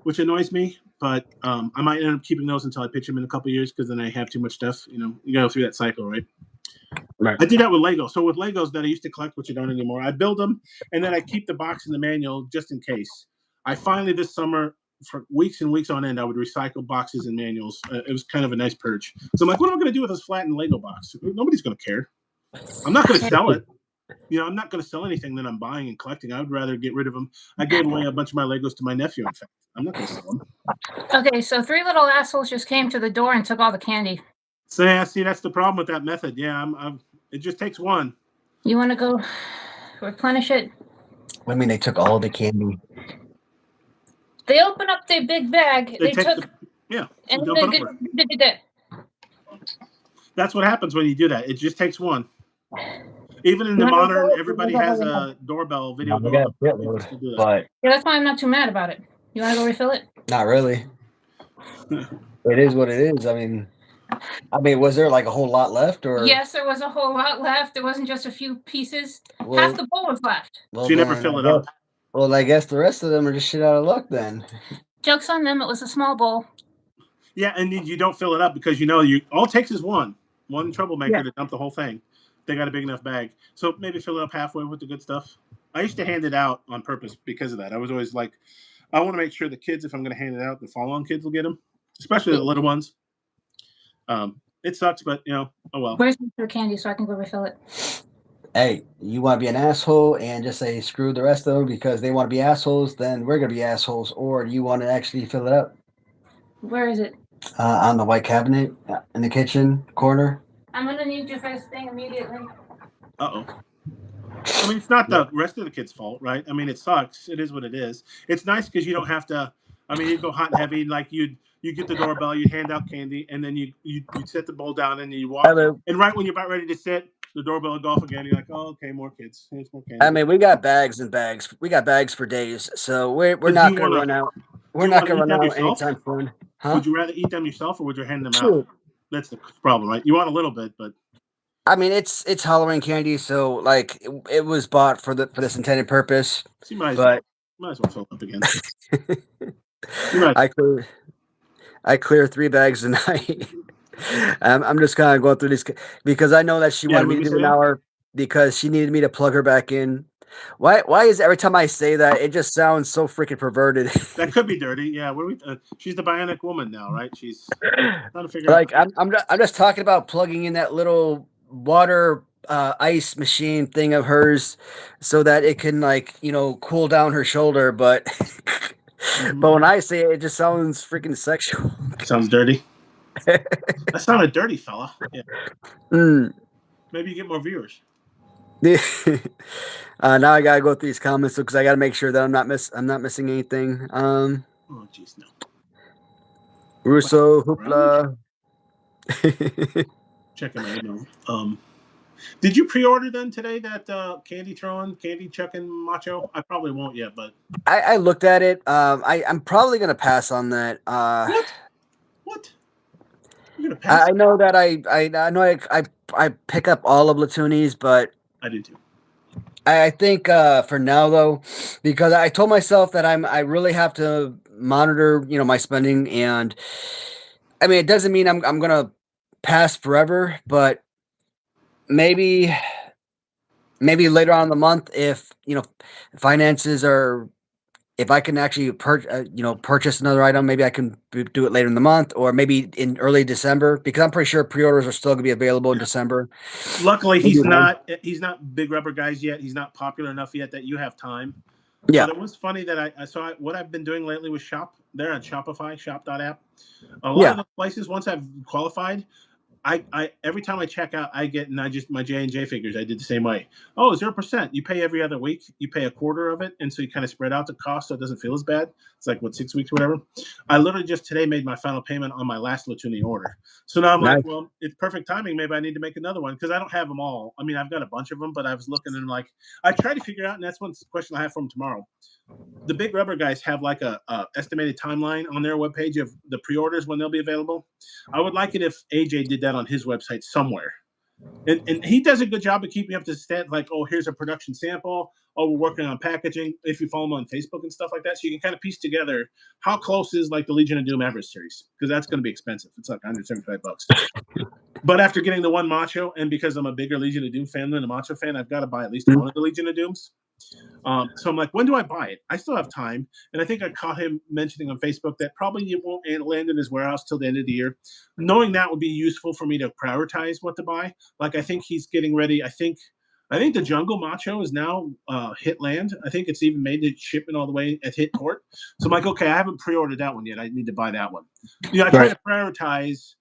B: which annoys me. But I might end up keeping those until I pitch them in a couple of years, because then I have too much stuff. You go through that cycle, right? Right. I did that with Lego. So with Legos that I used to collect, which I don't anymore, I build them and then I keep the box and the manual just in case. I finally this summer for weeks and weeks on end, I would recycle boxes and manuals. It was kind of a nice purge. So I'm like, what am I going to do with this flattened Lego box? Nobody's going to care. I'm not going to sell it. I'm not going to sell anything that I'm buying and collecting. I would rather get rid of them. I gave away a bunch of my Legos to my nephew, in fact. I'm not going to sell them.
C: Okay, so 3 little assholes just came to the door and took all the candy.
B: So, yeah, see, that's the problem with that method. Yeah, it just takes one.
C: You want to go replenish it?
A: I mean, they took all the candy.
C: They open up their big bag. They took...
B: Yeah.
C: And
B: they
C: did that.
B: That's what happens when you do that. It just takes one. Even in the modern, everybody has a doorbell, video doorbell.
A: But
C: yeah, that's why I'm not too mad about it. You want to go refill it?
A: Not really. It is what it is. I mean, was there like a whole lot left, or?
C: Yes, there was a whole lot left. There wasn't just a few pieces. Half the bowl was left.
B: Well, so you never fill it up.
A: Well, I guess the rest of them are just shit out of luck then.
C: Joke's on them. It was a small bowl.
B: Yeah, and you don't fill it up because all it takes is one troublemaker to dump the whole thing. They got a big enough bag. So maybe fill it up halfway with the good stuff. I used to hand it out on purpose because of that. I was always like, I want to make sure the kids, if I'm going to hand it out, the follow-on kids will get them, especially the little ones. It sucks, but, oh well.
C: Where's the candy so I can go refill it?
A: Hey, you want to be an asshole and just say screw the rest of them because they want to be assholes, then we're going to be assholes. Or you want to actually fill it up.
C: Where is it?
A: On the white cabinet in the kitchen corner.
C: I'm going to need your first thing immediately.
B: Uh-oh. I mean, it's not the rest of the kids' fault, right? I mean, it sucks. It is what it is. It's nice because you don't have to, you go hot and heavy. Like you get the doorbell, you hand out candy, and then you set the bowl down and you walk.
A: Hello.
B: And right when you're about ready to sit, the doorbell will go off again. You're like, oh, okay, more kids. Here's more candy.
A: I mean, we got bags and bags. We got bags for days, so we're not going to run out. We're not going to run out anytime soon. Huh?
B: Would you rather eat them yourself or would you hand them out? That's the problem, right? You want a little bit, but
A: I mean, it's Halloween candy, so like it was bought for this intended purpose.
B: So you might as well fill up again.
A: I clear 3 bags a night. I'm just kind of going through these because I know that she wanted me to do an hour because she needed me to plug her back in. Why is every time I say that it just sounds so freaking perverted?
B: That could be dirty. Yeah, she's the bionic woman now, right? She's trying to figure out.
A: I'm just talking about plugging in that little water ice machine thing of hers so that it can cool down her shoulder, but but when I say it just sounds freaking sexual.
B: Sounds dirty. That sounded dirty, fella. Yeah. Maybe you get more viewers.
A: Now I gotta go through these comments because I gotta make sure that I'm not missing anything.
B: Oh jeez, no.
A: Russo, Hoopla.
B: Checking my email. Did you pre-order then today that candy chucking macho? I probably won't yet, but
A: I looked at it. I'm probably gonna pass on that.
B: What? You're gonna pass?
A: I know that I know I pick up all of Latoonies, but
B: I do too.
A: I think for now though, because I told myself that I really have to monitor my spending, and I mean it doesn't mean I'm gonna pass forever, but maybe later on in the month if finances are. If I can actually purchase another item, maybe I can do it later in the month or maybe in early December because I'm pretty sure pre-orders are still going to be available in December.
B: Luckily, he's not Big Rubber Guys yet. He's not popular enough yet that you have time.
A: Yeah.
B: But it was funny that I saw what I've been doing lately with Shop. They're on Shopify, shop.app. A lot of the places, once I've qualified, I every time I check out, I get my J&J figures. I did the same way. Oh, 0%. You pay every other week. You pay a quarter of it, and so you kind of spread out the cost so it doesn't feel as bad. It's like 6 weeks, whatever. I literally just today made my final payment on my last Latoonie order. So now I'm like, well, it's perfect timing. Maybe I need to make another one because I don't have them all. I mean, I've got a bunch of them, but I was looking and I tried to figure out, and that's one question I have for them tomorrow. The Big Rubber Guys have like a estimated timeline on their webpage of the pre-orders when they'll be available. I would like it if AJ did that on his website somewhere. And he does a good job of keeping up to stat, like, oh, here's a production sample. Oh, we're working on packaging. If you follow him on Facebook and stuff like that, so you can kind of piece together how close is like the Legion of Doom Everest series, because that's going to be expensive. It's like $175. But after getting the one Macho, and because I'm a bigger Legion of Doom fan than a Macho fan, I've got to buy at least one of the Legion of Dooms. So I'm like, when do I buy it? I still have time. And I think I caught him mentioning on Facebook that probably it won't land in his warehouse till the end of the year. Knowing that would be useful for me to prioritize what to buy. Like, I think he's getting ready. I think the Jungle Macho is now hit land. I think it's even made the shipment all the way at hit port. So I'm like, okay, I haven't pre-ordered that one yet. I need to buy that one. I try to prioritize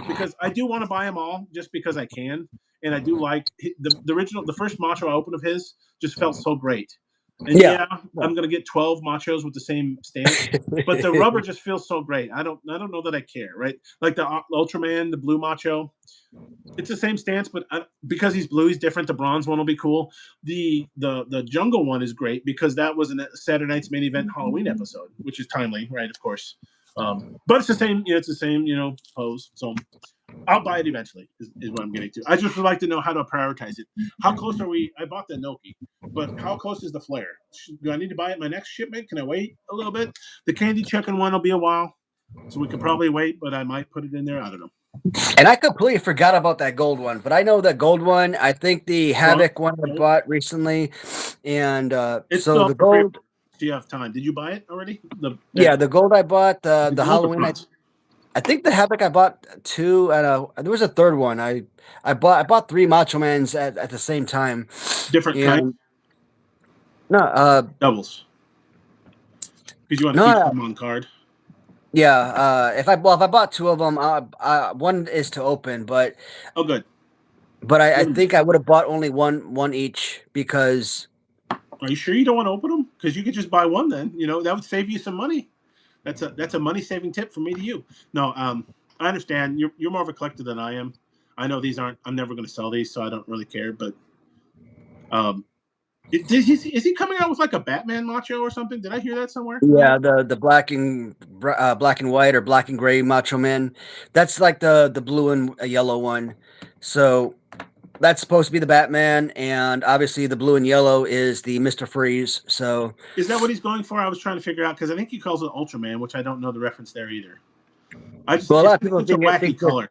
B: because I do want to buy them all just because I can. And I do like the original, the first Macho I opened of his just felt so great. And I'm gonna get 12 Machos with the same stance, but the rubber just feels so great. I don't know that I care, right? Like the Ultraman, the blue Macho, it's the same stance, but because he's blue, he's different. The bronze one will be cool. The Jungle one is great because that was a Saturday Night's Main Event Halloween episode, which is timely, right? Of course, but it's the same. It's the same, pose. So I'll buy it eventually. Is what I'm getting to. I just would like to know how to prioritize it. How close are we? I bought the Noki, but how close is the flare? Do I need to buy it my next shipment? Can I wait a little bit? The candy chicken one will be a while, so we could probably wait. But I might put it in there. I don't know.
A: And I completely forgot about that gold one, but I know that gold one. I think the Havoc one I bought recently, and so the gold.
B: Do you have time? Did you buy it already?
A: The gold I bought, the Halloween. I think the Havoc I bought 2, and there was a third one. I bought 3 Macho Mans at the same time.
B: Different kind.
A: No,
B: doubles. Because you want to keep them on card.
A: Yeah, if I bought 2 of them, one is to open, but
B: good.
A: But I think I would have bought only one each because.
B: Are you sure you don't want to open them? Because you could just buy one then. That would save you some money. That's a money saving tip from me to you. No, I understand. You're more of a collector than I am. I know these aren't. I'm never going to sell these, so I don't really care. But is he coming out with like a Batman Macho or something? Did I hear that somewhere?
A: Yeah, the black and white or black and gray Macho Man. That's like the blue and yellow one. So that's supposed to be the Batman, and obviously the blue and yellow is the Mr. Freeze. So
B: is that what he's going for? I was trying to figure out because I think he calls it Ultraman, which I don't know the reference there either. A lot of people think it's a wacky color.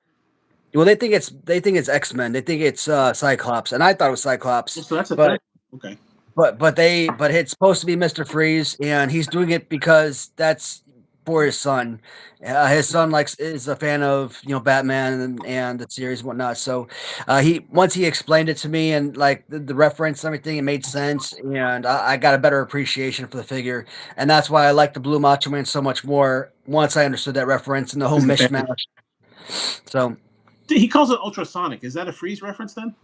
A: Well, they think it's X-Men. They think it's Cyclops, and I thought it was Cyclops.
B: So that's a thing. Okay.
A: But it's supposed to be Mr. Freeze, and he's doing it because that's for his son. His son is a fan of Batman and the series and whatnot. So once he explained it to me and like the reference and everything, it made sense, and I got a better appreciation for the figure, and that's why I like the Blue Macho Man so much more once I understood that reference and the whole mishmash. So
B: he calls it ultrasonic. Is that a Freeze reference then?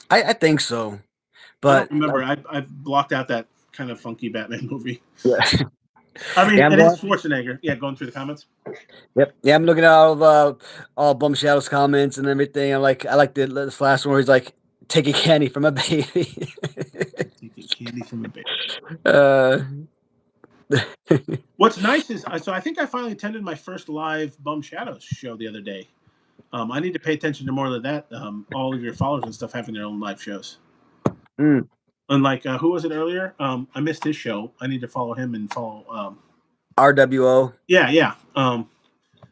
A: I think so. But
B: I don't remember, I've blocked out that kind of funky Batman movie.
A: Yeah.
B: I mean, it is Schwarzenegger. Yeah, going through the comments.
A: Yep. Yeah, I'm looking at all Bum Shadow's comments and everything. I like the last one where he's like taking candy from a baby.
B: Taking candy from a baby. What's nice is I think I finally attended my first live Bum Shadows show the other day. I need to pay attention to more of that. All of your followers and stuff having their own live shows. Unlike who was it earlier? I missed his show. I need to follow him and follow
A: RWO.
B: Yeah. So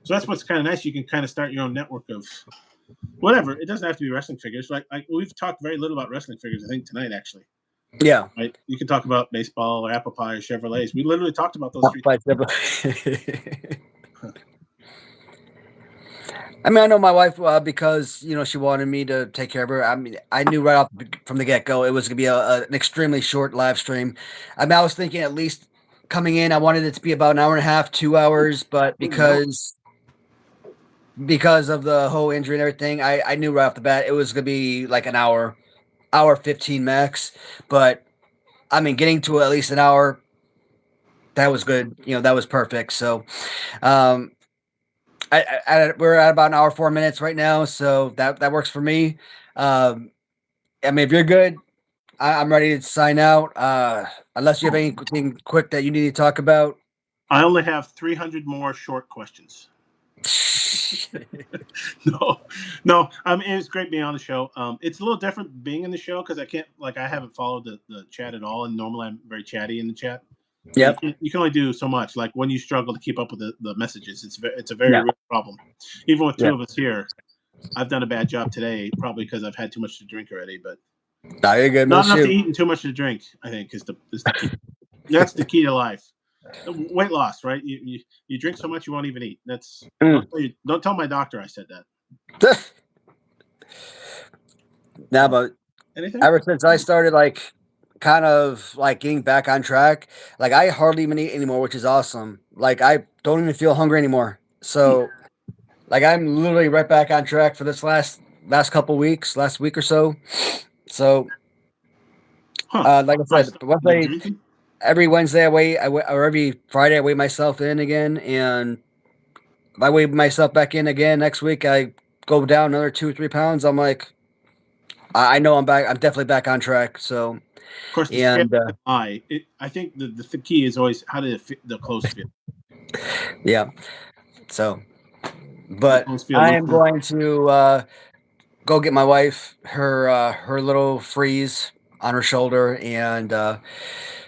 B: that's what's kind of nice. You can kind of start your own network of whatever. It doesn't have to be wrestling figures. Like we've talked very little about wrestling figures, I think, tonight actually.
A: Yeah.
B: Right. You can talk about baseball or apple pie or Chevrolets. We literally talked about those 3 things.
A: I mean, I know my wife because she wanted me to take care of her. I mean, I knew right off from the get-go it was going to be an extremely short live stream. I mean, I was thinking at least coming in, I wanted it to be about an hour and a half, 2 hours, but because of the whole injury and everything, I knew right off the bat it was going to be like an hour 15 max. But I mean, getting to at least an hour, that was good. That was perfect. So, we're at about an hour 4 minutes right now, so that works for me. I mean, if you're good, I'm ready to sign out. Unless you have anything quick that you need to talk about.
B: I only have 300 more short questions. No. I mean, it's great being on the show. It's a little different being in the show because I haven't followed the chat at all, and normally I'm very chatty in the chat.
A: Yep.
B: You can only do so much. Like when you struggle to keep up with the messages, it's a very real problem. Even with 2 of us here, I've done a bad job today, probably because I've had too much to drink already. But
A: Nah, you're good, man.
B: not enough to
A: Shoot.
B: eat and too much to drink, I think, is the key. That's the key to life. Weight loss, right? You drink so much you won't even eat. That's don't tell my doctor I said that.
A: Nah, but
B: Anything?
A: ever since I started like kind of like getting back on track, like I hardly even eat anymore, which is awesome. Like I don't even feel hungry anymore. So like I'm literally right back on track for this last couple weeks, last week or so. So like I said, every Wednesday or every Friday I weigh myself in again, and if I weigh myself back in again next week, I go down another 2 or 3 pounds. I'm like, I know I'm back. I'm definitely back on track. So,
B: of course,
A: and
B: I think the key is always how did the clothes feel.
A: Yeah. So, but I am going to go get my wife her little freeze on her shoulder and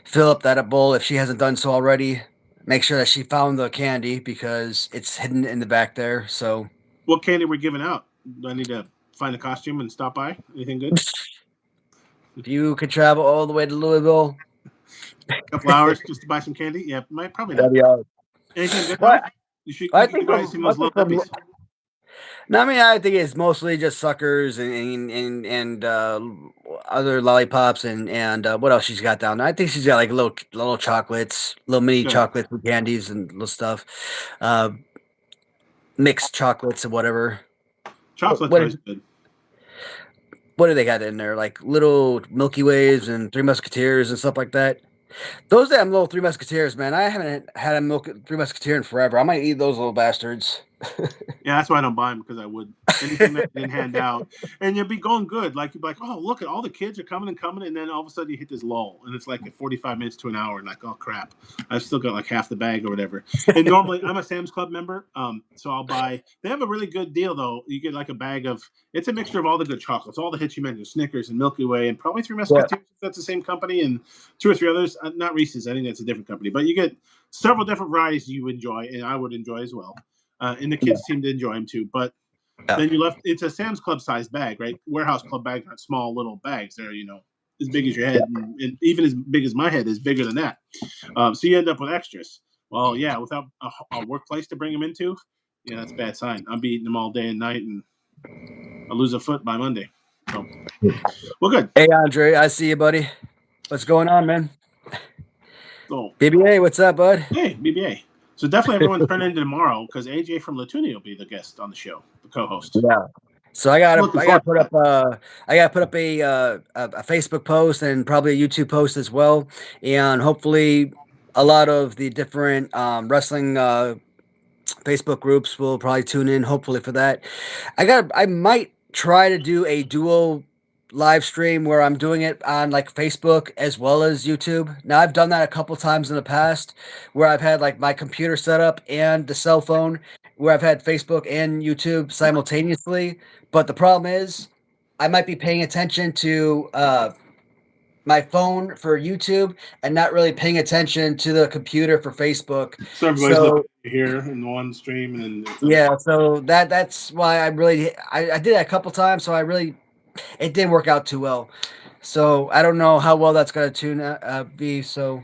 A: fill up that bowl if she hasn't done so already. Make sure that she found the candy because it's hidden in the back there. So,
B: what candy we're giving out? Do I need to find a costume and stop by? Anything good?
A: If you could travel all the way to Louisville,
B: a couple hours just to buy some candy, yeah, probably not. Anything good?
A: Well, I think
B: those little puppies.
A: No, I mean I think it's mostly just suckers and other lollipops and what else she's got down there. I think she's got like little chocolates, little mini chocolates and candies and little stuff, mixed chocolates and whatever.
B: Chocolate is good.
A: What do they got in there? Like little Milky Ways and Three Musketeers and stuff like that. Those damn little Three Musketeers, man. I haven't had a Three Musketeer in forever. I might eat those little bastards.
B: Yeah, that's why I don't buy them, because I would. Anything that didn't hand out. And you'd be going good. Like, you'd be like, oh, look at all the kids are coming. And then all of a sudden you hit this lull. And it's like 45 minutes to an hour. And like, oh, crap. I've still got like half the bag or whatever. And normally I'm a Sam's Club member. So I'll buy. They have a really good deal, though. You get like a bag of. It's a mixture of all the good chocolates, all the hits you mentioned, Snickers and Milky Way, and probably Three Musketeers. If that's the same company, and 2 or 3 others. Not Reese's. I think that's a different company. But you get several different varieties you enjoy, and I would enjoy as well. And the kids seem to enjoy them too. But then it's a Sam's Club sized bag, right? Warehouse Club bags aren't small little bags. They're, as big as your head, and even as big as my head is bigger than that. So you end up with extras. Well, yeah, without a workplace to bring them into, that's a bad sign. I'll be eating them all day and night, and I'll lose a foot by Monday. So, well, good.
A: Hey, Andre, I see you, buddy. What's going on, man?
B: Oh,
A: BBA, what's up, bud?
B: Hey, BBA. So definitely everyone turn in tomorrow, because AJ from Latunia will be the guest on the show, the co-host.
A: Yeah. So I gotta put up a Facebook post and probably a YouTube post as well, and hopefully a lot of the different wrestling Facebook groups will probably tune in. Hopefully for that, I might try to do a dual live stream where I'm doing it on like Facebook as well as YouTube. Now I've done that a couple times in the past where I've had like my computer set up and the cell phone where I've had Facebook and YouTube simultaneously. But the problem is I might be paying attention to my phone for YouTube and not really paying attention to the computer for Facebook.
B: So everybody's looking here in one stream, and
A: so that's why I did that a couple times. So it didn't work out too well. So I don't know how well that's going to be. So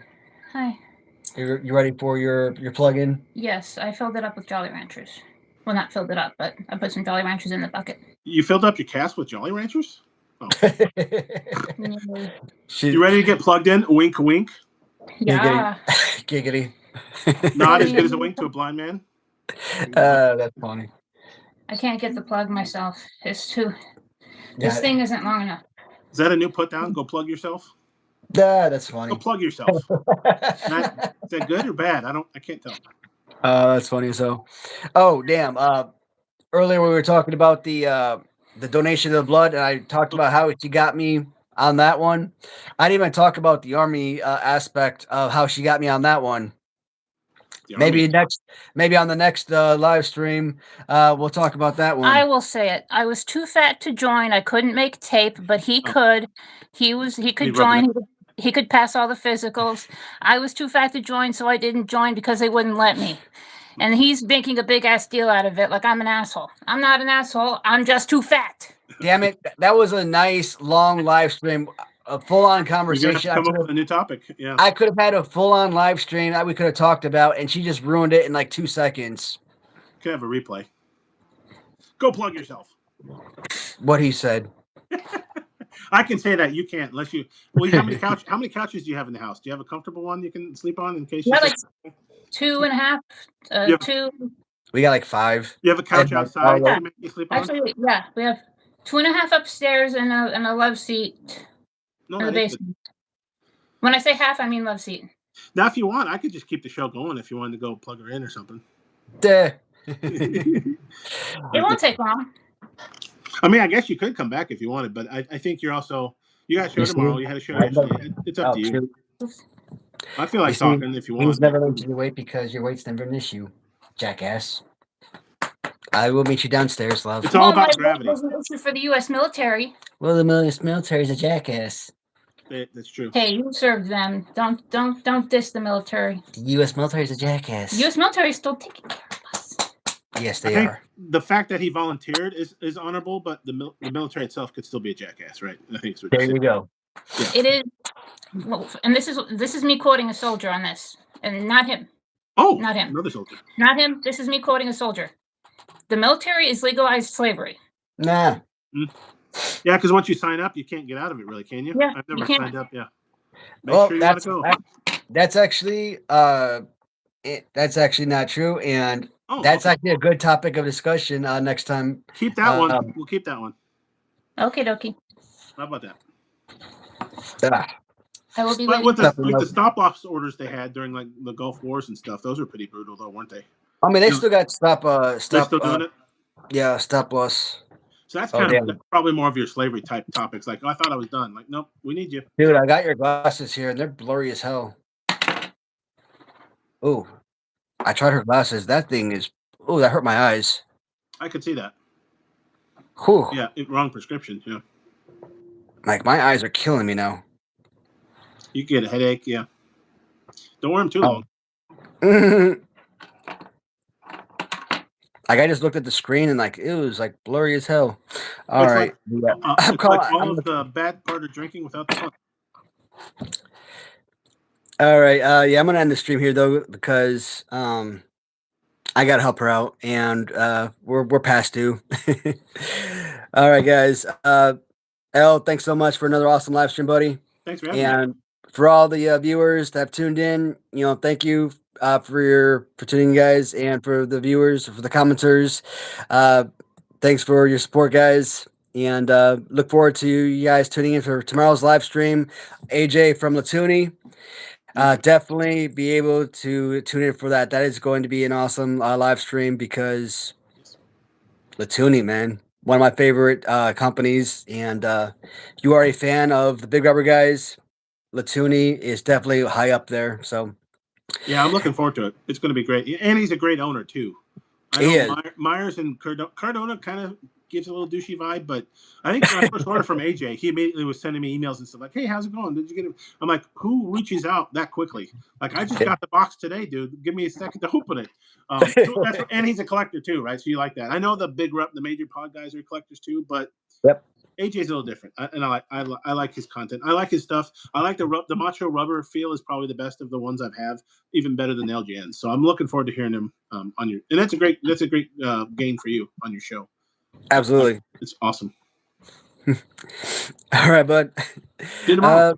C: hi,
A: you ready for your plug-in?
C: Yes, I filled it up with Jolly Ranchers. Well, not filled it up, but I put some Jolly Ranchers in the bucket.
B: You filled up your cask with Jolly Ranchers? Oh. You ready to get plugged in? Wink, wink.
C: Yeah.
A: Giggity.
B: Not as good as a wink to a blind man.
A: That's funny.
C: I can't get the plug myself. It's too. This thing isn't long enough.
B: Is that a new put down? Go plug yourself.
A: That's funny.
B: Go plug yourself. Is that good or bad? I can't tell.
A: That's funny. So, oh damn. Earlier we were talking about the donation of the blood, and I talked about how she got me on that one. I didn't even talk about the Army aspect of how she got me on that one. Maybe on the next live stream, we'll talk about that one.
C: I will say it. I was too fat to join. I couldn't make tape, but he could. He could join. He could pass all the physicals. I was too fat to join, so I didn't join because they wouldn't let me. and he's making a big ass deal out of it. Like I'm an asshole. I'm not an asshole. I'm just too fat.
A: Damn it! That was a nice long live stream, a full on
B: You're gonna have
A: conversation.
B: to come up with a new topic. Yeah.
A: I could have had a full on live stream that we could have talked about, and she just ruined it in like 2 seconds.
B: Could have a replay. Go plug yourself.
A: What he said.
B: I can say that you can't unless you. Well, how many couches do you have in the house? Do you have a comfortable one you can sleep on in case you?
C: Yeah, like 2.5. Two.
A: We got like 5.
B: You have a couch outside
C: yeah.
B: you sleep on?
C: Actually, yeah, we have 2.5 upstairs and a love seat in the basement. When I say half, I mean love seat.
B: Now, if you want, I could just keep the show going if you wanted to go plug her in or something.
A: Duh.
C: It won't take long.
B: I mean, I guess you could come back if you wanted, but I think you're also you got a show tomorrow. You had a show yesterday. It's up to you. I feel like talking if you want.
A: He's never losing your weight because your weight's never an issue, jackass. I will meet you downstairs, love.
B: It's all about gravity.
C: It's an issue for the U.S. military.
A: Well, the U.S. military is a jackass.
B: That's true.
C: Hey, you served them. Don't diss the military.
A: The U.S. military is a jackass.
C: The U.S. military is still taking care of us.
A: Yes, they are.
B: The fact that he volunteered is honorable, but the military itself could still be a jackass, right? I think
A: there you go.
C: Yeah. It is, and this is me quoting a soldier on this, and not him.
B: Oh,
C: not him.
B: Another soldier.
C: Not him. This is me quoting a soldier. The military is legalized slavery.
A: Nah.
B: Yeah, because once you sign up, you can't get out of it, really, can you?
C: Yeah,
B: I've never signed up. Yeah.
A: Well, that's actually that's actually not true, and that's actually a good topic of discussion next time.
B: Keep that one. We'll keep that one.
C: Okay, dokie.
B: How about that?
C: I will be.
B: But with the stop-loss orders they had during like the Gulf Wars and stuff, those were pretty brutal, though, weren't they?
A: I mean, they still got stop.
B: They're still doing it.
A: Yeah, stop loss.
B: So that's that's probably more of your slavery type topics. Like, I thought I was done. Like, nope, we need you,
A: dude. I got your glasses here, and they're blurry as hell. Oh, I tried her glasses. That thing is. Oh, that hurt my eyes.
B: I could see that.
A: Whew.
B: Yeah, wrong prescription. Yeah.
A: Like my eyes are killing me now.
B: You get a headache. Yeah. Don't wear them too long.
A: Like I just looked at the screen and like it was like blurry as hell. All right,
B: I'm all of the bad part of drinking without the fun.
A: All right, yeah, I'm gonna end the stream here though because I gotta help her out and we're past due. All right, guys. L, thanks so much for another awesome live stream, buddy.
B: Thanks for having me.
A: For all the viewers that have tuned in, thank you. For tuning in, guys, and for the viewers, for the commenters, thanks for your support, guys, and look forward to you guys tuning in for tomorrow's live stream. AJ from Latuni, definitely be able to tune in for that. That is going to be an awesome live stream because Latuni, man, one of my favorite companies, and you are a fan of the Big Rubber guys. Latuni is definitely high up there, so.
B: Yeah, I'm looking forward to it. It's going to be great. And he's a great owner, too. I know Myers and Cardona kind of gives a little douchey vibe, but I think when I first ordered from AJ, he immediately was sending me emails and stuff like, hey, how's it going? Did you get it? I'm like, who reaches out that quickly? Like, I just got the box today, dude. Give me a second to open it. And he's a collector, too, right? So you like that. I know the major pod guys are collectors, too, but AJ's a little different, and I like his content. I like his stuff. I like the Macho Rubber feel is probably the best of the ones I've have, even better than LJN. So I'm looking forward to hearing him on your. And that's a great gain for you on your show.
A: Absolutely,
B: it's awesome.
A: All right, bud. At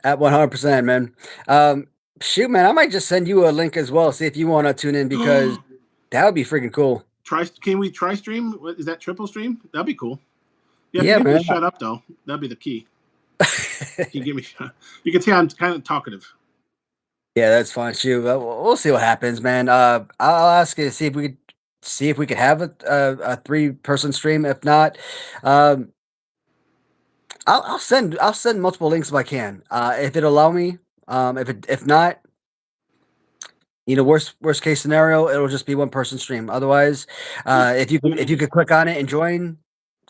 A: 100%, man. Shoot, man, I might just send you a link as well. See if you want to tune in because that would be freaking cool.
B: Can we try stream? Is that triple stream? That'd be cool. Yeah, you
A: man.
B: Shut up, though. That'd be the key. You give me shut. You can see I'm kind of talkative.
A: Yeah, that's fine. Shoot, we'll see what happens, man. I'll ask you to see if we could have a 3-person stream. If not, I'll send multiple links if I can. If it'll allow me. If not, worst case scenario, it'll just be 1-person stream. Otherwise, if you could click on it and join.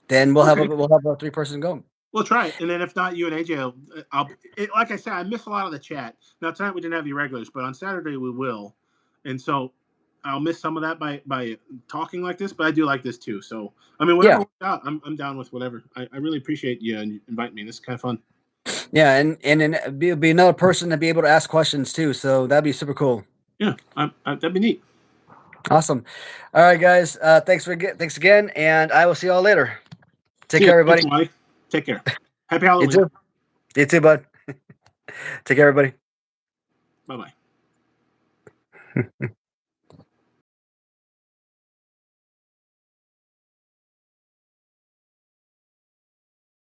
A: Then we'll have a 3-person going.
B: We'll try it, and then if not, you and AJ, like I said, I missed a lot of the chat. Now tonight we didn't have the regulars, but on Saturday we will, and so I'll miss some of that by talking like this, but I do like this too. So I mean, whatever works out, I'm down with whatever. I really appreciate you inviting me. This is kind of fun.
A: Yeah, and then be another person to be able to ask questions too. So that'd be super cool.
B: Yeah, that'd be neat.
A: Awesome. All right, guys. Thanks again, and I will see y'all later. Take
B: See
A: care,
B: you.
A: everybody.
B: Thanks, Watty. Take care. Happy Halloween.
A: You too. You too, bud. Take care, everybody.
B: Bye bye.